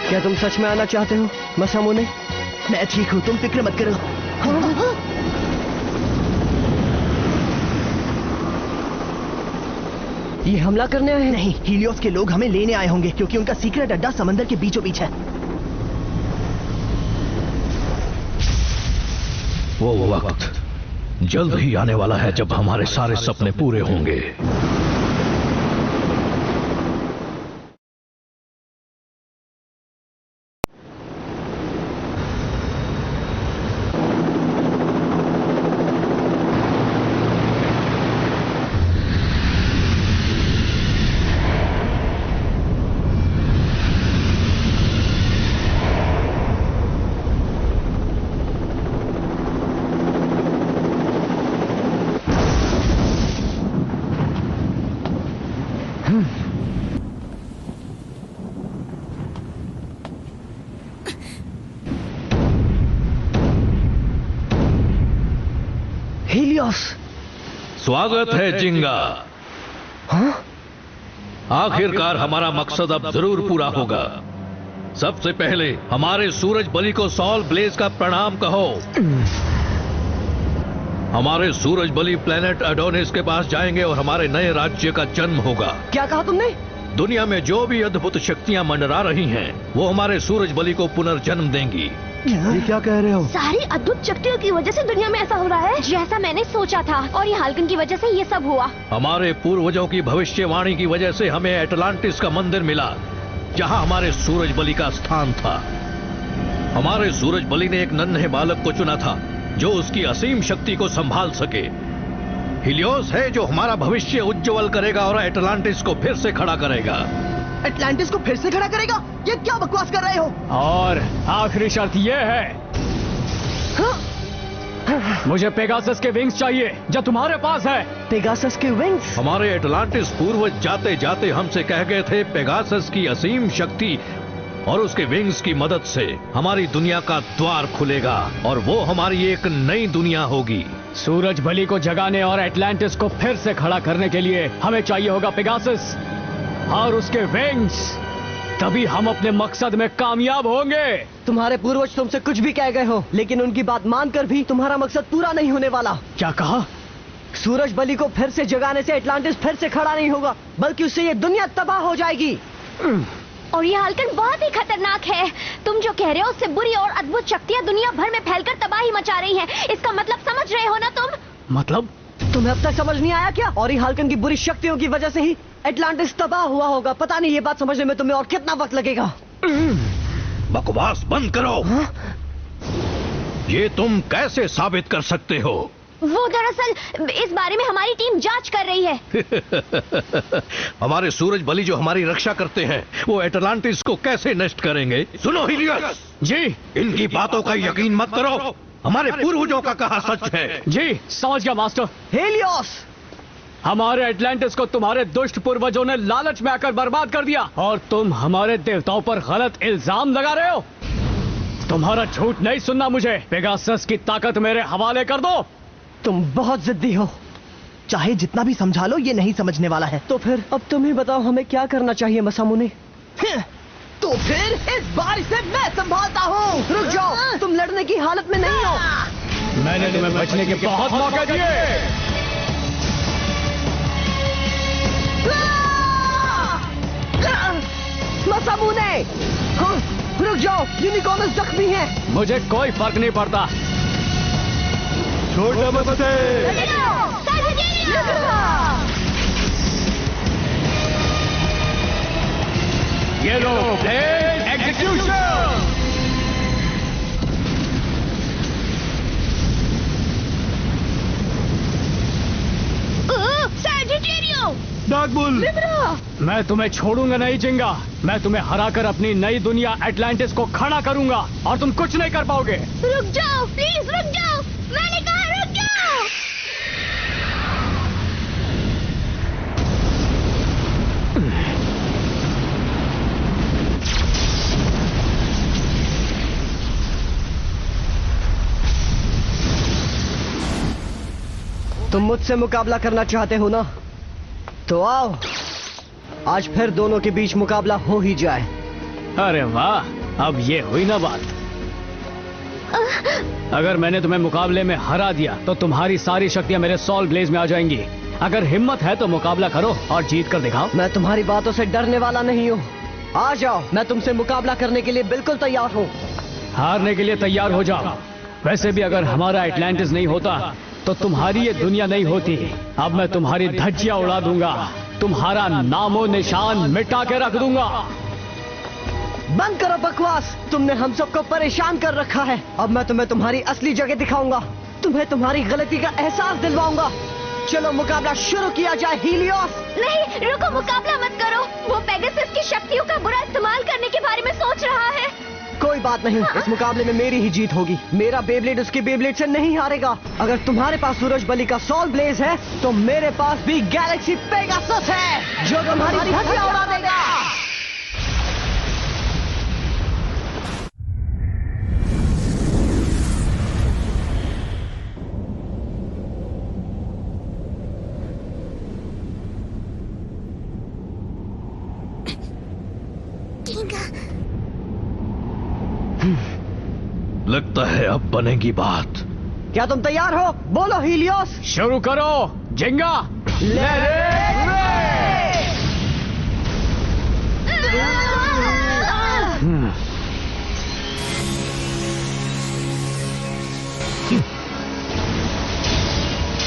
क्या तुम सच में आना चाहते हो मसामुने? मैं ठीक हूँ, तुम फिक्र मत करो। ये हमला करने आए हैं? नहीं, हीलियोस के लोग हमें लेने आए होंगे, क्योंकि उनका सीक्रेट अड्डा समंदर के बीचों बीच है। वो वक्त जल्द ही आने वाला है जब हमारे सारे सपने पूरे होंगे। हीलियोस, स्वागत है जिंगा। हाँ? आखिरकार हमारा मकसद अब जरूर पूरा होगा। सबसे पहले हमारे सूरज बलि को सॉल ब्लेज का प्रणाम कहो। हमारे सूरज बलि प्लेनेट एडोनिस के पास जाएंगे और हमारे नए राज्य का जन्म होगा। क्या कहा तुमने? दुनिया में जो भी अद्भुत शक्तियां मंडरा रही हैं, वो हमारे सूरज बलि को पुनर्जन्म देंगी। ये क्या कह रहे हो? सारी अद्भुत शक्तियों की वजह से दुनिया में ऐसा हो रहा है जैसा मैंने सोचा था, और ये हाल्कन की वजह से ये सब हुआ। हमारे पूर्वजों की भविष्यवाणी की वजह से हमें एटलांटिस का मंदिर मिला, जहां हमारे सूरज बलि का स्थान था। हमारे सूरज बलि ने एक नन्हे बालक को चुना था जो उसकी असीम शक्ति को संभाल सके। हीलियोस है जो हमारा भविष्य उज्जवल करेगा और एटलांटिस को फिर से खड़ा करेगा। एटलांटिस को फिर से खड़ा करेगा? ये क्या बकवास कर रहे हो? और आखिरी शर्त ये है, मुझे पेगासस के विंग्स चाहिए जो तुम्हारे पास है। पेगासस के विंग्स? हमारे एटलांटिस पूर्वज जाते जाते हमसे कह गए थे, पेगासस की असीम शक्ति और उसके विंग्स की मदद से हमारी दुनिया का द्वार खुलेगा और वो हमारी एक नई दुनिया होगी। सूरज बलि को जगाने और एटलांटिस को फिर से खड़ा करने के लिए हमें चाहिए होगा पेगासस और उसके विंग्स। तभी हम अपने मकसद में कामयाब होंगे। तुम्हारे पूर्वज तुमसे कुछ भी कह गए हो, लेकिन उनकी बात मानकर भी तुम्हारा मकसद पूरा नहीं होने वाला। क्या कहा? सूरज बलि को फिर से जगाने से एटलांटिस फिर से खड़ा नहीं होगा, बल्कि उससे ये दुनिया तबाह हो जाएगी। और ये हाल्कन बहुत ही खतरनाक है। तुम जो कह रहे हो उससे बुरी और अद्भुत शक्तियाँ दुनिया भर में फैलकर तबाही मचा रही हैं। इसका मतलब समझ रहे हो ना तुम? मतलब? तुम्हें अब तक समझ नहीं आया क्या? और ये हाल्कन की बुरी शक्तियों की वजह से ही एटलांटिस तबाह हुआ होगा। पता नहीं ये बात समझने में तुम्हें और कितना वक्त लगेगा। बकवास बंद करो। हाँ? ये तुम कैसे साबित कर सकते हो? वो दरअसल इस बारे में हमारी टीम जांच कर रही है। हमारे सूरज बलि जो हमारी रक्षा करते हैं, वो एटलांटिस को कैसे नष्ट करेंगे? सुनो हीलियोस जी, इनकी बातों का यकीन मत करो। हमारे पूर्वजों का कहा सच है। जी समझ गया मास्टर। हीलियोस, हमारे एटलांटिस को तुम्हारे दुष्ट पूर्वजों ने लालच में आकर बर्बाद कर दिया और तुम हमारे देवताओं पर गलत इल्जाम लगा रहे हो। तुम्हारा झूठ नहीं सुनना मुझे। पेगासस की ताकत मेरे हवाले कर दो। तुम बहुत जिद्दी हो। चाहे जितना भी समझा लो, ये नहीं समझने वाला है। तो फिर अब तुम ही बताओ हमें क्या करना चाहिए मसामुने? तो फिर इस बार इसे मैं संभालता हूँ। रुक जाओ, तुम लड़ने की हालत में नहीं हो। मैंने तुम्हें बचने के बहुत मौके दिए। मसामुने, रुक जाओ, यूनिकॉर्नस जख्मी है। मुझे कोई फर्क नहीं पड़ता। छोड़ नमस्ते। ये लो ब्लेड एग्जीक्यूशन। डार्कबुल, मैं तुम्हें छोड़ूंगा नहीं जिंगा। मैं तुम्हें हराकर अपनी नई दुनिया एटलांटिस को खड़ा करूंगा और तुम कुछ नहीं कर पाओगे। रुक जाओ प्लीज, रुक जाओ, मैंने कहा रुक जाओ। तुम मुझसे मुकाबला करना चाहते हो ना? तो आओ, आज फिर दोनों के बीच मुकाबला हो ही जाए। अरे वाह, अब ये हुई ना बात। अगर मैंने तुम्हें मुकाबले में हरा दिया तो तुम्हारी सारी शक्तियां मेरे सॉल ब्लेज में आ जाएंगी। अगर हिम्मत है तो मुकाबला करो और जीत कर दिखाओ। मैं तुम्हारी बातों से डरने वाला नहीं हूँ। आ जाओ, मैं तुमसे मुकाबला करने के लिए बिल्कुल तैयार हूँ। हारने के लिए तैयार हो जाओ। वैसे भी अगर हमारा एटलांटिस नहीं होता तो तुम्हारी ये दुनिया नहीं होती। अब मैं तुम्हारी धज्जियां उड़ा दूंगा, तुम्हारा नामो निशान मिटा के रख दूंगा। बंद करो बकवास, तुमने हम सबको परेशान कर रखा है। अब मैं तुम्हें तुम्हारी असली जगह दिखाऊंगा, तुम्हें तुम्हारी गलती का एहसास दिलवाऊंगा। चलो मुकाबला शुरू किया जाए हीलियोस। नहीं रुको, मुकाबला मत करो। वो पेगासस की शक्तियों का बुरा इस्तेमाल करने के बारे में सोच रहा है। कोई बात नहीं, इस मुकाबले में मेरी ही जीत होगी। मेरा बेब्लेड उसके बेब्लेड से नहीं हारेगा। अगर तुम्हारे पास सूरज बलि का सोल ब्लेज है तो मेरे पास भी गैलेक्सी पेगासस है जो तुम्हारी धज्जियां उड़ा देगा। लगता है अब बनेगी बात। क्या तुम तैयार हो? बोलो हीलियोस। शुरू करो जिंगा।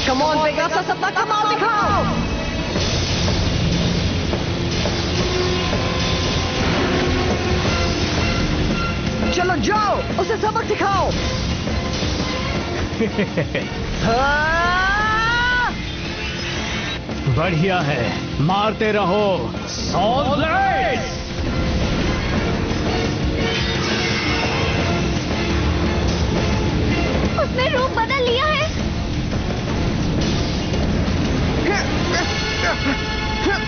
कम ऑन पेगासस, अपना कमाल दिखाओ। चलो जाओ, उसे सबक सिखाओ। बढ़िया है, मारते रहो सोल ब्लेज। उसने रूप बदल लिया है।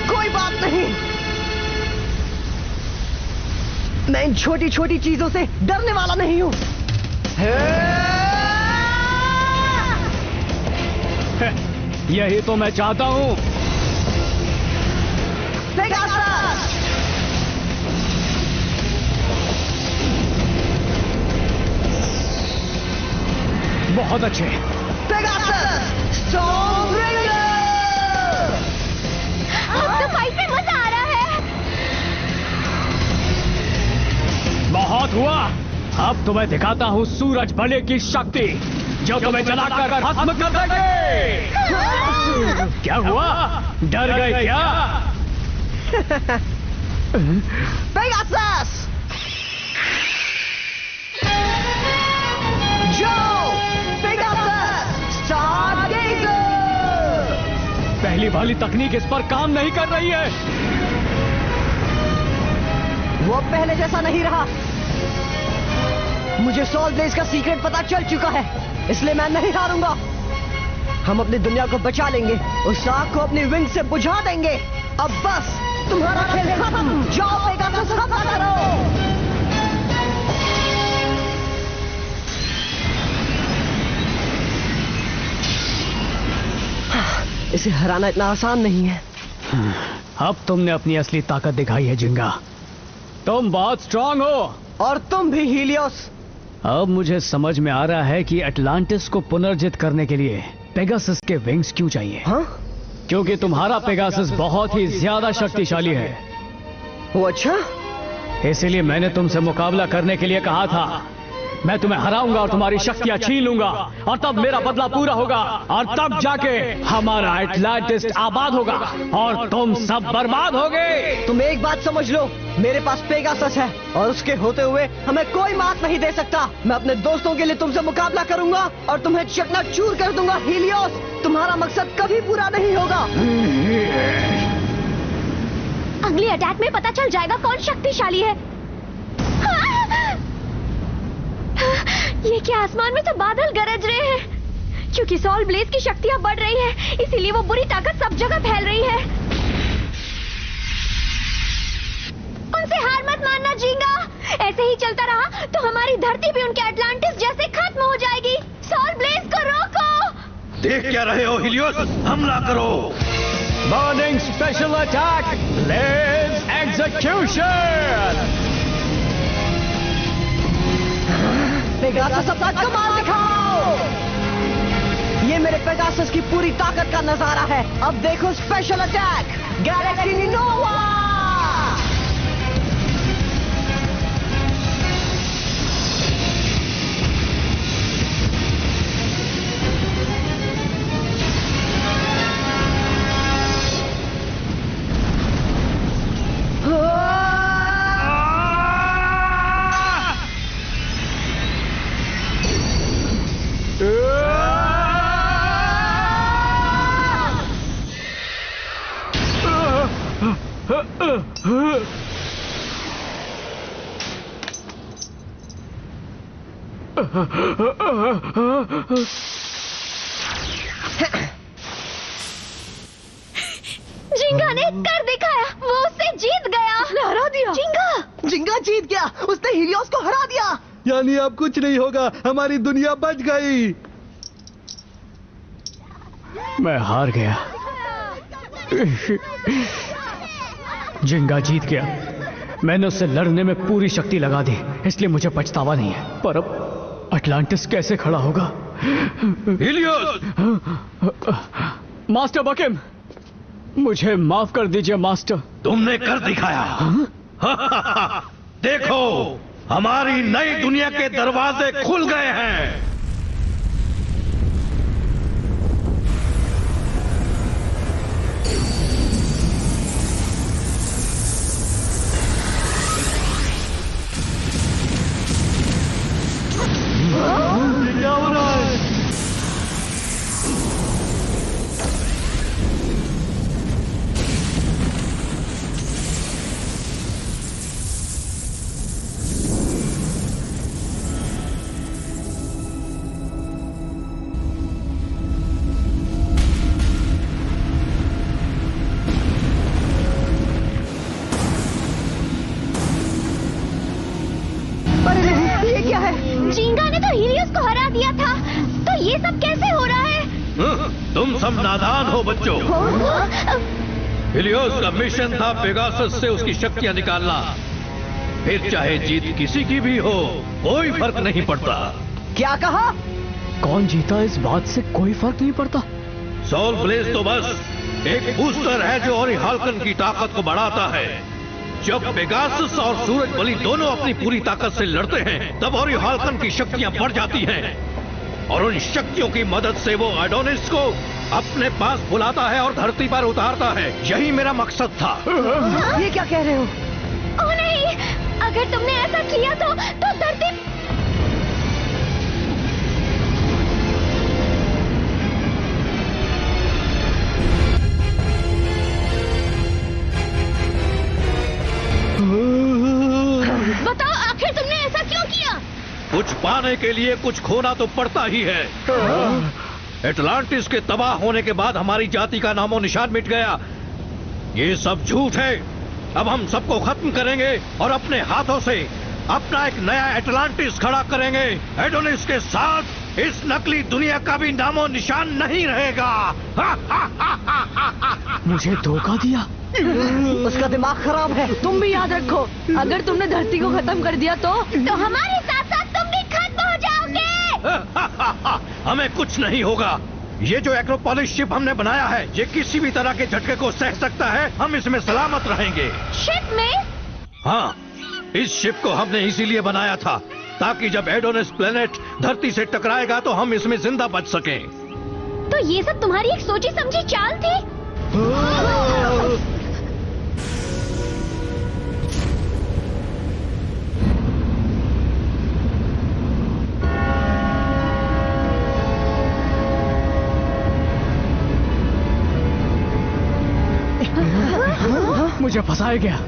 कोई बात नहीं, मैं इन छोटी छोटी चीजों से डरने वाला नहीं हूं। यही तो मैं चाहता हूं। पेगासस! बहुत अच्छे। पेगासस! स्टॉर्मब्रिंगर! अब तो फाइट में मजा आ रहा है। बहुत हुआ, अब तुम्हें दिखाता हूँ सूरज बलि की शक्ति जो तुम्हें जलाकर खत्म कर देंगे। क्या हुआ, डर गए क्या? पेगासस! जो पेगासस स्टारगेजर! पहली वाली तकनीक इस पर काम नहीं कर रही है। वो पहले जैसा नहीं रहा। मुझे सोल ब्लेज का सीक्रेट पता चल चुका है, इसलिए मैं नहीं हारूंगा। हम अपनी दुनिया को बचा लेंगे, उस आग को अपनी विंग से बुझा देंगे। अब बस तुम्हारा खेल खत्म। जाओ पेगासस, हमला करो। इसे हराना इतना आसान नहीं है। अब तुमने अपनी असली ताकत दिखाई है जिंगा, तुम बहुत स्ट्रांग हो। और तुम भी हीलियोस। अब मुझे समझ में आ रहा है कि अटलांटिस को पुनर्जित करने के लिए पेगासस के विंग्स क्यों चाहिए। हाँ? क्योंकि तुम्हारा पेगासस बहुत ही ज्यादा शक्तिशाली है। वो अच्छा? इसीलिए मैंने तुमसे मुकाबला करने के लिए कहा था। मैं तुम्हें हराऊंगा और तुम्हारी शक्तियां छीन लूंगा और तब मेरा बदला पूरा होगा और तब जाके हमारा एटलांटिस आबाद होगा और तुम सब बर्बाद होगे। तुम एक बात समझ लो, मेरे पास पेगासस है और उसके होते हुए हमें कोई मात नहीं दे सकता। मैं अपने दोस्तों के लिए तुमसे मुकाबला करूंगा और तुम्हें चकनाचूर कर दूंगा हीलियोस। तुम्हारा मकसद कभी पूरा नहीं होगा। अगली अटैक में पता चल जाएगा कौन शक्तिशाली है। ये क्या, आसमान में तो बादल गरज रहे हैं। क्योंकि सोल ब्लेज की शक्तियां बढ़ रही है, इसीलिए वो बुरी ताकत सब जगह फैल रही है। उनसे हार मत मानना जिंगा। ऐसे ही चलता रहा तो हमारी धरती भी उनके अटलांटिस जैसे खत्म हो जाएगी। सोल ब्लेज को रोको। देख क्या रहे हो हीलियोस, हमला करो। Morning special attack, blaze execution. Pegasus, अपना कमाल दिखाओ। ये मेरे पेगासस की पूरी ताकत का नजारा है। अब देखो स्पेशल अटैक, गैलेक्सी नोवा। जिंगा ने कर दिखाया, वो उससे जीत गया। उसने हरा दिया। जिंगा जीत गया, उसने हीलियोस को हरा दिया। यानी अब कुछ नहीं होगा, हमारी दुनिया बच गई। मैं हार गया। जिंगा जीत गया। मैंने उससे लड़ने में पूरी शक्ति लगा दी, इसलिए मुझे पछतावा नहीं है। पर अब अटलांटिस कैसे खड़ा होगा? हीलियोस! मास्टर बकेम, मुझे माफ कर दीजिए मास्टर। तुमने कर दिखाया। देखो, हमारी नई दुनिया के दरवाजे खुल गए हैं। क्या हो रहा है? ये क्या है? जिंगा ने तो हीलियोस को हरा दिया था, तो ये सब कैसे हो रहा है? तुम सब नादान हो बच्चों। हीलियोस का मिशन था पेगासस से उसकी शक्तियां निकालना। फिर चाहे जीत किसी की भी हो, कोई फर्क नहीं पड़ता। क्या कहा? कौन जीता इस बात से कोई फर्क नहीं पड़ता। सोल ब्लेज तो बस एक बूस्टर है जो ओरिहाल्कन की ताकत को बढ़ाता है। जब पेगासस और सूरज बलि दोनों अपनी पूरी ताकत से लड़ते हैं, तब ओरिहाल्कन की शक्तियां बढ़ जाती हैं और उन शक्तियों की मदद से वो एडोनिस को अपने पास बुलाता है और धरती पर उतारता है। यही मेरा मकसद था। ये क्या कह रहे हो? ओह नहीं, अगर तुमने ऐसा किया तो धरती। बताओ, आखिर तुमने ऐसा क्यों किया? कुछ पाने के लिए कुछ खोना तो पड़ता ही है। एटलांटिस के तबाह होने के बाद हमारी जाति का नामो निशान मिट गया। ये सब झूठ है। अब हम सबको खत्म करेंगे और अपने हाथों से अपना एक नया एटलांटिस खड़ा करेंगे। एडोनिस के साथ इस नकली दुनिया का भी नामो निशान नहीं रहेगा। मुझे धोखा दिया। उसका दिमाग खराब है। तुम भी याद रखो, अगर तुमने धरती को खत्म कर दिया तो हमारे साथ साथ तुम भी खत्म हो जाओगे। हमें कुछ नहीं होगा। ये जो एक्रोपोलिस शिप हमने बनाया है, ये किसी भी तरह के झटके को सह सकता है। हम इसमें सलामत रहेंगे। शिप में? हाँ, इस शिप को हमने इसीलिए बनाया था ताकि जब एडोनिस प्लेनेट धरती से टकराएगा तो हम इसमें जिंदा बच सकें। तो ये सब तुम्हारी एक सोची समझी चाल थी? मुझे फंसाया गया।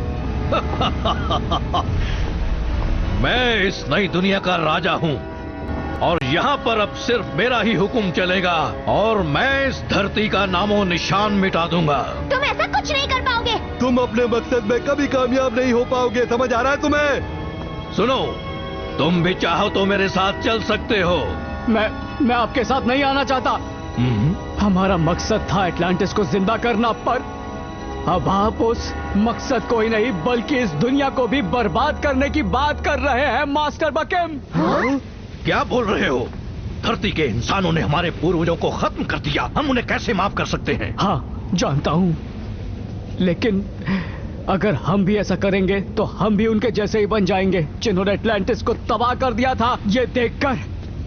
मैं इस नई दुनिया का राजा हूँ और यहाँ पर अब सिर्फ मेरा ही हुक्म चलेगा और मैं इस धरती का नामो निशान मिटा दूंगा। तुम ऐसा कुछ नहीं कर पाओगे। तुम अपने मकसद में कभी कामयाब नहीं हो पाओगे, समझ आ रहा है तुम्हें? सुनो, तुम भी चाहो तो मेरे साथ चल सकते हो। मैं आपके साथ नहीं आना चाहता। हमारा मकसद था एटलांटिस को जिंदा करना, पर अब आप उस मकसद को ही नहीं बल्कि इस दुनिया को भी बर्बाद करने की बात कर रहे हैं मास्टर बकेम। क्या बोल रहे हो? धरती के इंसानों ने हमारे पूर्वजों को खत्म कर दिया, हम उन्हें कैसे माफ कर सकते हैं? हाँ, जानता हूँ, लेकिन अगर हम भी ऐसा करेंगे तो हम भी उनके जैसे ही बन जाएंगे जिन्होंने एटलांटिस को तबाह कर दिया था। ये देखकर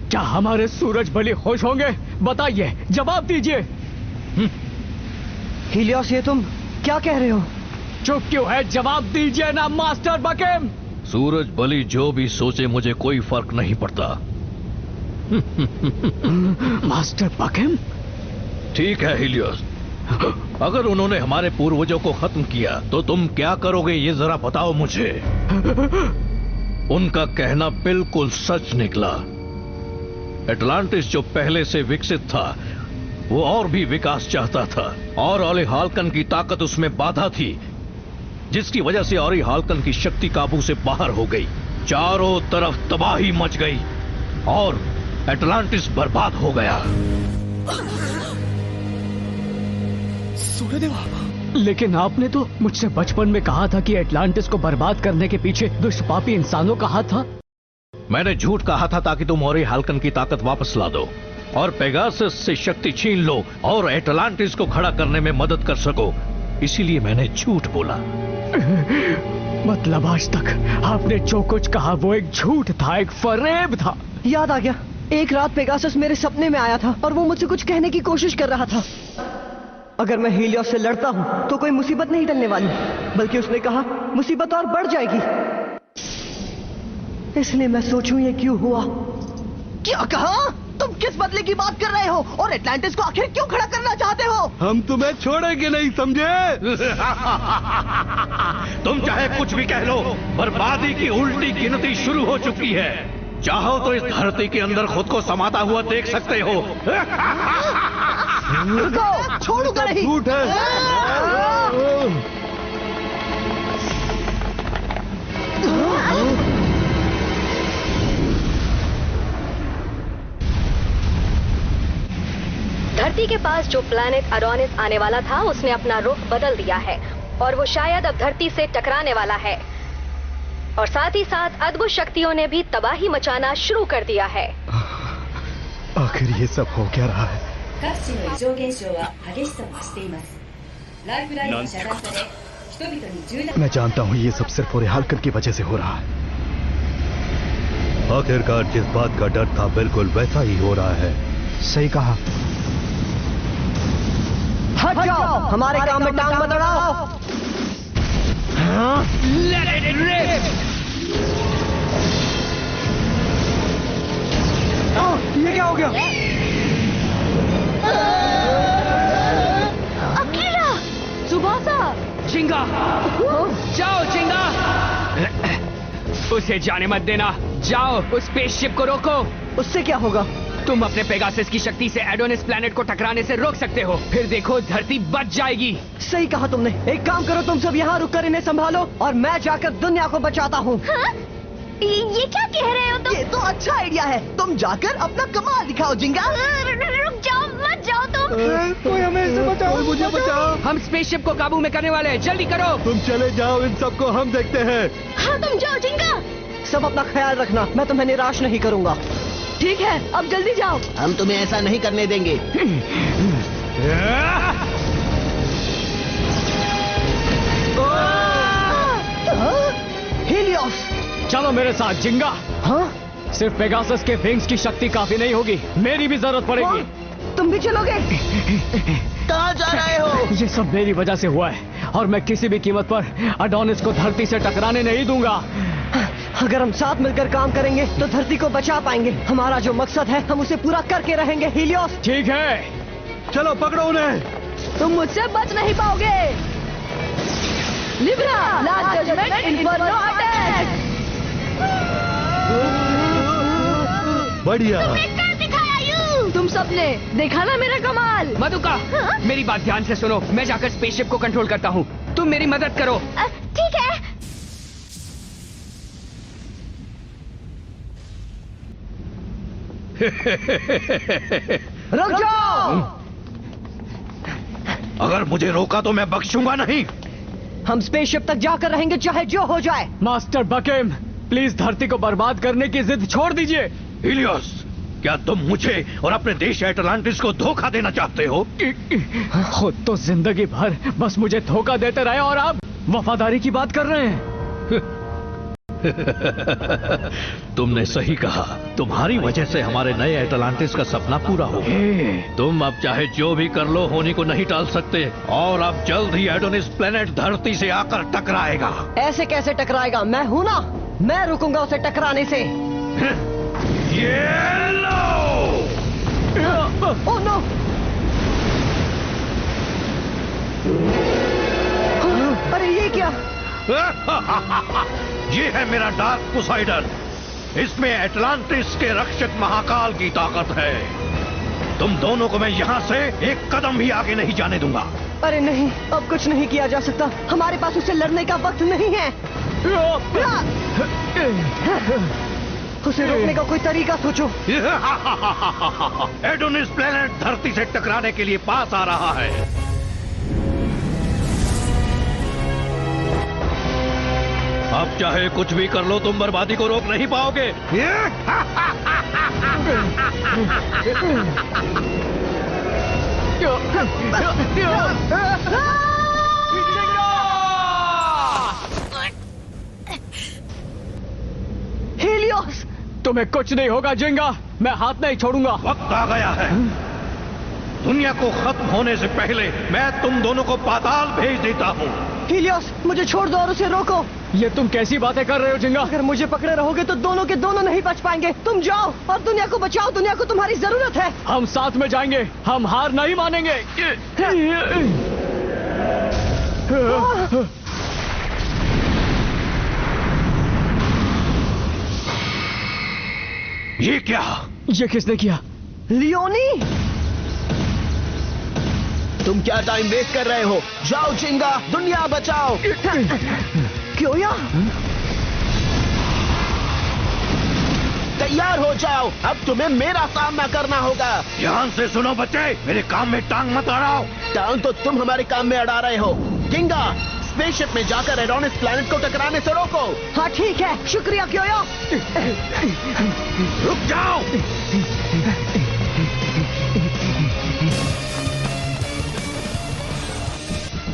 क्या हमारे सूरज बलि खुश होंगे? बताइए, जवाब दीजिए। हीलियोस, ये तुम क्या कह रहे हो? चुप क्यों है? जवाब दीजिए ना मास्टर बकेम। सूरज बलि जो भी सोचे मुझे कोई फर्क नहीं पड़ता। मास्टर बकेम? ठीक है हीलियोस, अगर उन्होंने हमारे पूर्वजों को खत्म किया तो तुम क्या करोगे ये जरा बताओ मुझे। उनका कहना बिल्कुल सच निकला। एटलांटिस जो पहले से विकसित था वो और भी विकास चाहता था और ओली हाल्कन की ताकत उसमें बाधा थी, जिसकी वजह से ओली हाल्कन की शक्ति काबू से बाहर हो गई। चारों तरफ तबाही मच गई और एटलांटिस बर्बाद हो गया। लेकिन आपने तो मुझसे बचपन में कहा था कि एटलांटिस को बर्बाद करने के पीछे दुष्ट पापी इंसानों का हाथ था। मैंने झूठ कहा था ताकि तुम ओली हाल्कन की ताकत वापस ला दो और पेगासस से शक्ति छीन लो और एटलांटिस को खड़ा करने में मदद कर सको, इसीलिए मैंने झूठ बोला। मतलब आज तक आपने जो कुछ कहा वो एक झूठ था, एक फरेब था। याद आ गया, एक रात पेगासस मेरे सपने में आया था और वो मुझसे कुछ कहने की कोशिश कर रहा था। अगर मैं हीलियोस से लड़ता हूँ तो कोई मुसीबत नहीं टलने वाली, बल्कि उसने कहा मुसीबत और बढ़ जाएगी। इसलिए मैं सोचूं ये क्यों हुआ। क्या कहा? तुम किस बदले की बात कर रहे हो और एटलांटिस को आखिर क्यों खड़ा करना चाहते हो? हम तुम्हें छोड़ेंगे नहीं, समझे? तुम चाहे कुछ भी कह लो, बर्बादी की उल्टी गिनती शुरू हो चुकी है। चाहो तो इस धरती के अंदर खुद को समाता हुआ देख सकते हो। रुको, छोड़ूंगा नहीं। झूठ है। धरती के पास जो प्लैनेट अडोनिस आने वाला था उसने अपना रुख बदल दिया है और वो शायद अब धरती से टकराने वाला है और साथ ही साथ अद्भुत शक्तियों ने भी तबाही मचाना शुरू कर दिया है। आखिर ये सब हो क्या रहा है? मैं जानता हूँ ये सब सिर्फ ओली हाल्कन की वजह से हो रहा है। आखिरकार जिस बात का डर था बिल्कुल वैसा ही हो रहा है। सही कहा। हट जाओ, हमारे काम में टांग मत अड़ाओ। ये क्या हो गया? अकेला सुभाषा, चिंगा, जाओ चिंगा। उसे जाने मत देना, जाओ उस स्पेसशिप को रोको। उससे क्या होगा? तुम अपने पेगासस की शक्ति से एडोनिस प्लैनेट को टकराने से रोक सकते हो, फिर देखो धरती बच जाएगी। सही कहा तुमने। एक काम करो, तुम सब यहाँ रुककर इन्हें संभालो और मैं जाकर दुनिया को बचाता हूँ। हाँ? ये क्या कह रहे हो तुम? ये तो अच्छा आइडिया है। तुम जाकर अपना कमाल दिखाओ जिंगा। रुक जाओ, मत जाओ तुम। कोई हमें इससे बचाओ, मुझे बचाओ। हम स्पेसशिप को काबू में करने वाले हैं, जल्दी करो। तुम चले जाओ, इन सबको हम देखते हैं। हाँ तुम जाओ जिंगा। सब अपना ख्याल रखना, मैं तुम्हें निराश नहीं करूंगा। ठीक है, अब जल्दी जाओ। हम तुम्हें ऐसा नहीं करने देंगे। हीलियोस, चलो मेरे साथ जिंगा। हाँ? सिर्फ पेगासस के विंग्स की शक्ति काफी नहीं होगी, मेरी भी जरूरत पड़ेगी। तुम भी चलोगे? कहाँ जा रहे हो? ये सब मेरी वजह से हुआ है और मैं किसी भी कीमत पर अडोनिस को धरती से टकराने नहीं दूंगा। अगर हम साथ मिलकर काम करेंगे तो धरती को बचा पाएंगे। हमारा जो मकसद है हम उसे पूरा करके रहेंगे हीलियोस। ठीक है, चलो पकड़ो उन्हें। तुम मुझसे बच नहीं पाओगे। Libra, last judgment, inferno attack. बढ़िया। तुम सबने देखा ना मेरा कमाल। मधुका, मेरी बात ध्यान से सुनो। मैं जाकर स्पेसशिप को कंट्रोल करता हूँ, तुम मेरी मदद करो। ठीक है। रुक जाओ। अगर मुझे रोका तो मैं बख्शूंगा नहीं। हम स्पेसशिप तक जाकर रहेंगे चाहे जो हो जाए। मास्टर बकेम, प्लीज धरती को बर्बाद करने की जिद छोड़ दीजिए। हीलियोस, क्या तुम मुझे और अपने देश एटलांटिस को धोखा देना चाहते हो? खुद तो जिंदगी भर बस मुझे धोखा देते रहे और अब वफादारी की बात कर रहे हैं। तुमने सही कहा, तुम्हारी वजह से हमारे नए एटलांटिस का सपना पूरा हो। तुम अब चाहे जो भी कर लो होनी को नहीं टाल सकते और अब जल्द ही एडोनिस प्लेनेट धरती से आकर टकराएगा। ऐसे कैसे टकराएगा? मैं हूं ना, मैं रुकूंगा उसे टकराने से। ये लो! Oh no! अरे ये क्या? ये है मेरा डार्क पोसाइडन। इसमें एटलांटिस के रक्षक महाकाल की ताकत है। तुम दोनों को मैं यहाँ से एक कदम भी आगे नहीं जाने दूंगा। अरे नहीं, अब कुछ नहीं किया जा सकता। हमारे पास उससे लड़ने का वक्त नहीं है। उसे रोकने का कोई तरीका सोचो। एडोनिस प्लेनेट धरती से टकराने के लिए पास आ रहा है। अब चाहे कुछ भी कर लो, तुम बर्बादी को रोक नहीं पाओगे। हीलियोस, तुम्हें कुछ नहीं होगा जिंगा, मैं हाथ नहीं छोड़ूंगा। वक्त आ गया है। दुनिया को खत्म होने से पहले मैं तुम दोनों को पाताल भेज देता हूँ। हीलियोस, मुझे छोड़ दो और उसे रोको। ये तुम कैसी बातें कर रहे हो जिंगा? अगर मुझे पकड़े रहोगे तो दोनों के दोनों नहीं बच पाएंगे। तुम जाओ और दुनिया को बचाओ, दुनिया को तुम्हारी जरूरत है। हम साथ में जाएंगे, हम हार नहीं मानेंगे। ये क्या? ये किसने किया? लियोनी, तुम क्या टाइम वेस्ट कर रहे हो? जाओ जिंगा, दुनिया बचाओ। क्यों या? तैयार हो जाओ, अब तुम्हें मेरा सामना करना होगा। ध्यान से सुनो बच्चे, मेरे काम में टांग मत अड़ाओ। टांग तो तुम हमारे काम में अड़ा रहे हो। जिंगा, स्पेसशिप में जाकर एडोनिस प्लैनेट को टकराने से रोको। हाँ ठीक है, शुक्रिया क्योया। रुक जाओ।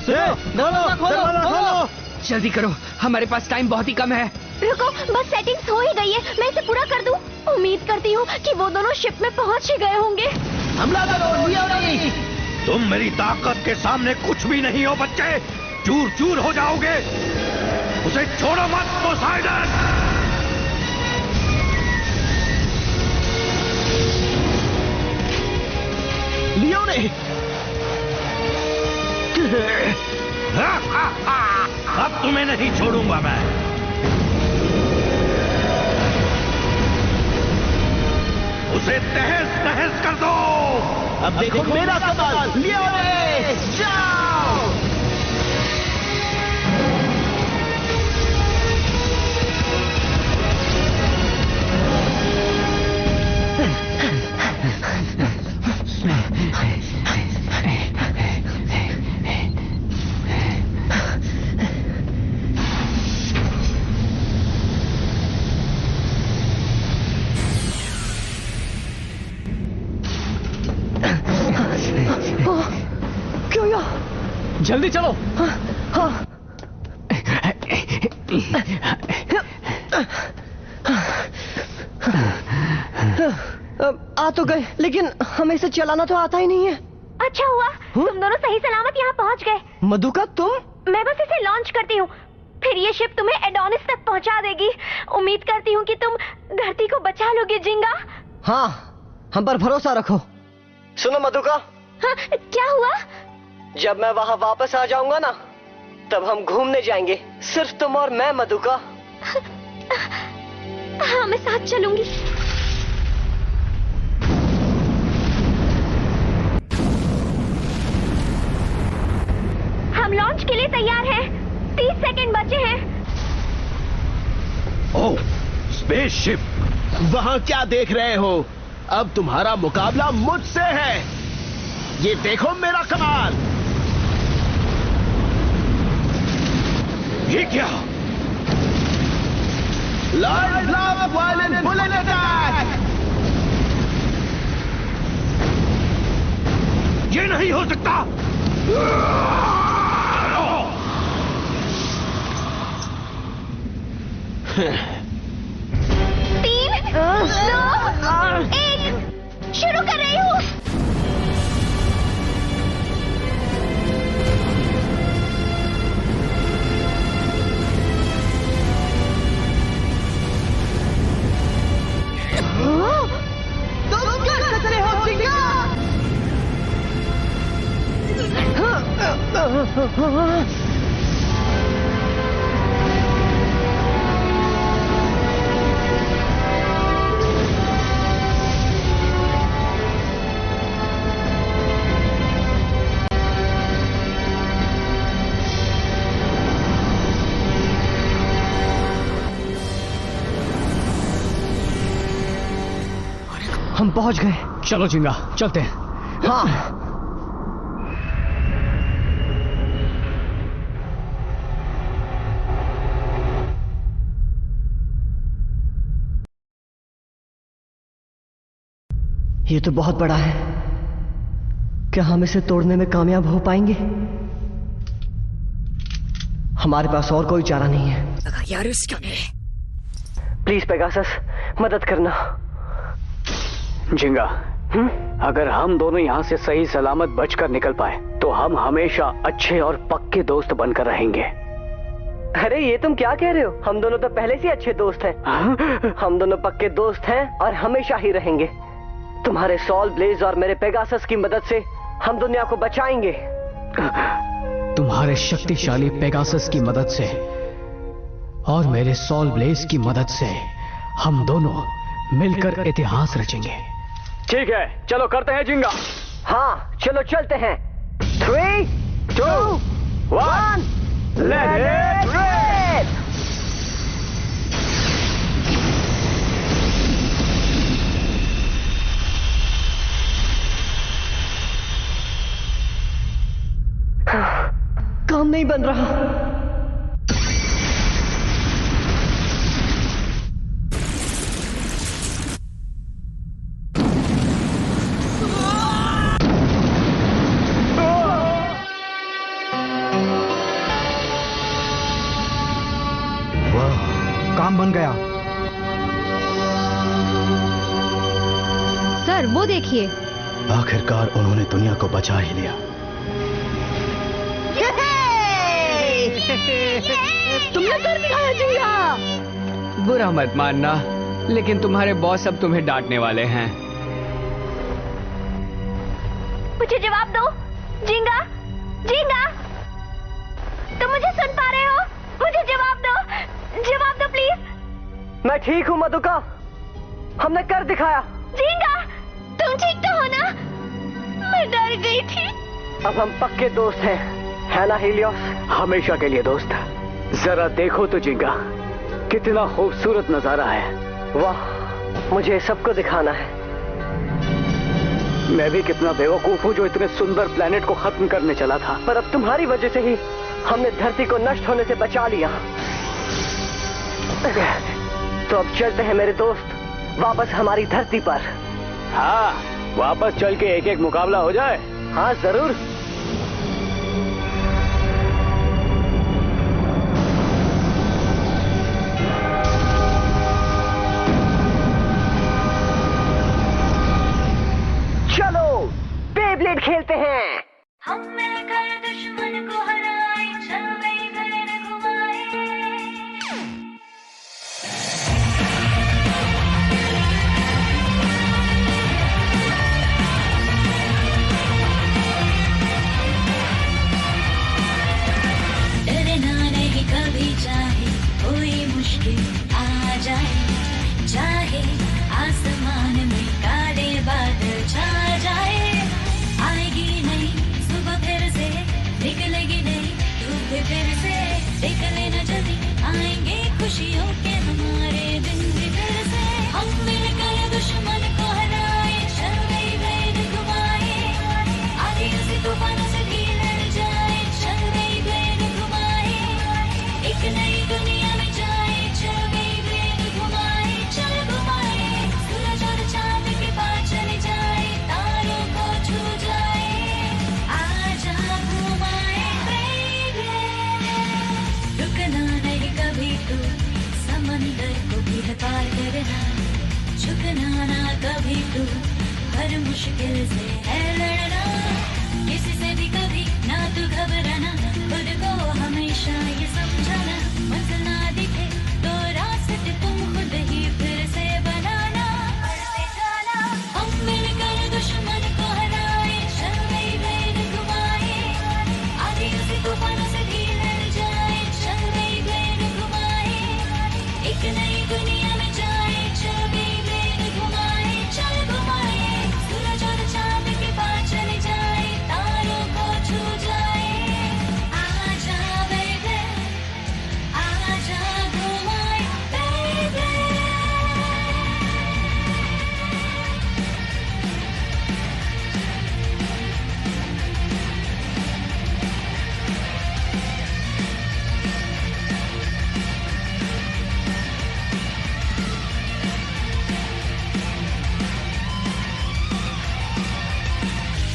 दरवाजा खोलो। जल्दी करो, हमारे पास टाइम बहुत ही कम है। रुको, बस सेटिंग्स हो ही गई है, मैं इसे पूरा कर दूं। उम्मीद करती हूँ कि वो दोनों शिप में पहुँच ही गए होंगे। हमला करो लियोनी। तुम मेरी ताकत के सामने कुछ भी नहीं हो बच्चे, चूर चूर हो जाओगे। उसे छोड़ो मत पोसाइडन। लियोनी, अब तुम्हें नहीं छोड़ूंगा मैं। उसे तहस नहस कर दो। अब देखो मेरा कमाल। लियोनी, जाओ। क्यों? जल्दी चलो। हाँ। आ तो गए, लेकिन हमें इसे चलाना तो आता ही नहीं है। अच्छा हुआ तुम दोनों सही सलामत यहाँ पहुँच गए। मधुका, तुम? मैं बस इसे लॉन्च करती हूँ, फिर ये शिप तुम्हें एडोनिस तक पहुँचा देगी। उम्मीद करती हूँ कि तुम धरती को बचा लोगे जिंगा। हाँ, हम पर भरोसा रखो। सुनो मधुका। हाँ, क्या हुआ? जब मैं वहाँ वापस आ जाऊंगा ना, तब हम घूमने जाएंगे, सिर्फ तुम और मैं मधुका। हाँ, मैं साथ चलूंगी। हम लॉन्च के लिए तैयार हैं। 30 सेकंड बचे हैं। ओह, स्पेसशिप। वहाँ क्या देख रहे हो? अब तुम्हारा मुकाबला मुझसे है। ये देखो मेरा कमाल। ये क्या? Large block violent bullet attack. ये नहीं हो सकता। 3, 2, 1, शुरू कर रही हूँ। तुम कर सकते हो जिंगा। हम पहुंच गए। चलो जिंगा, चलते हैं। हाँ। ये तो बहुत बड़ा है। क्या हम इसे तोड़ने में कामयाब हो पाएंगे? हमारे पास और कोई चारा नहीं है। प्लीज पेगासस, मदद करना। जिंगा, अगर हम दोनों यहाँ से सही सलामत बचकर निकल पाए तो हम हमेशा अच्छे और पक्के दोस्त बनकर रहेंगे। अरे ये तुम क्या कह रहे हो? हम दोनों तो पहले से अच्छे दोस्त हैं। हम दोनों पक्के दोस्त हैं और हमेशा ही रहेंगे। तुम्हारे सॉल ब्लेज और मेरे पेगासस की मदद से हम दुनिया को बचाएंगे। तुम्हारे शक्तिशाली पेगासस की मदद से और मेरे सॉल ब्लेज की मदद से हम दोनों मिलकर इतिहास रचेंगे। ठीक है, चलो करते हैं जिंगा। हाँ, चलो चलते हैं। 3, 2, 1, लेट इट रिप। काम नहीं बन रहा। काम बन गया। सर वो देखिए, आखिरकार उन्होंने दुनिया को बचा ही लिया। तुमने कर दिखाया जिंगा। बुरा मत मानना, लेकिन तुम्हारे बॉस अब तुम्हें डांटने वाले हैं। मुझे जवाब दो जिंगा। जिंगा, तुम मुझे सुन पा रहे हो? मुझे जवाब दो प्लीज। मैं ठीक हूँ मधुका, हमने कर दिखाया। जिंगा, तुम ठीक तो हो ना? मैं डर गई थी। अब हम पक्के दोस्त हैं, है ना हीलियोस? हमेशा के लिए दोस्त। जरा देखो तो जिंगा, कितना खूबसूरत नजारा है। वाह, मुझे सबको दिखाना है। मैं भी कितना बेवकूफ हूँ जो इतने सुंदर प्लेनेट को खत्म करने चला था। पर अब तुम्हारी वजह से ही हमने धरती को नष्ट होने से बचा लिया। तो अब चलते हैं मेरे दोस्त, वापस हमारी धरती पर। हाँ, वापस चल के एक एक मुकाबला हो जाए। हाँ जरूर। चलो बेब्लेड खेलते हैं। हम मिलकर दुश्मन को हराए, चल गई घर घुमाए। डरना नहीं कभी, चाहे कोई मुश्किल आ जाए, चाहे आसमान में काले बादल छा जाए। आएगी नहीं सुबह फिर से, निकलेगी नहीं धूप फिर से, देख लेना जल्दी आएंगे खुशियों के हमारे दिन भी फिर से। हम मिलकर दुश्मन को हराए, चल गई भेद घुमाए, आगे उसी तूफानों से भी लड़ जाए, चल गई भेद घुमाए, एक नई दुनिया में जाए, चल गई भेद घुमाए, चल घुमाए, सूरज और चांद के पास चले जाए, तारों को छू जाए, आजा घुमाए बेबी। रुकना नहीं कभी तू, समंदर को भी है पार करना, झुकना ना कभी तू, हर मुश्किल से है लड़ना, किसी से भी कभी ना तू घबराना, खुद को हमेशा ये समझाना, मंजिल ना दिखे तो रास्ते तुम खुद ही फिर से बनाना, बढ़ते जाना। हम मिलकर दुश्मन को हराए, चल गई भेद घुमाए, आगे उसी तूफानों से भी लड़ जाए, चल गई भेद घुमाए, एक नई दुनिया में जाए, चल गई भेद घुमाए, चल घुमाए, सूरज और चांद के पास चले जाए, तारों को छू जाए, आजा बेबी,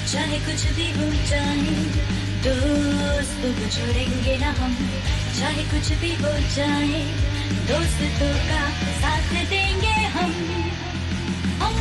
चाहे कुछ भी हो जाए, दोस्तों को छोड़ेंगे ना हम। चाहे कुछ भी हो जाए, दोस्तों का साथ देंगे हम। हम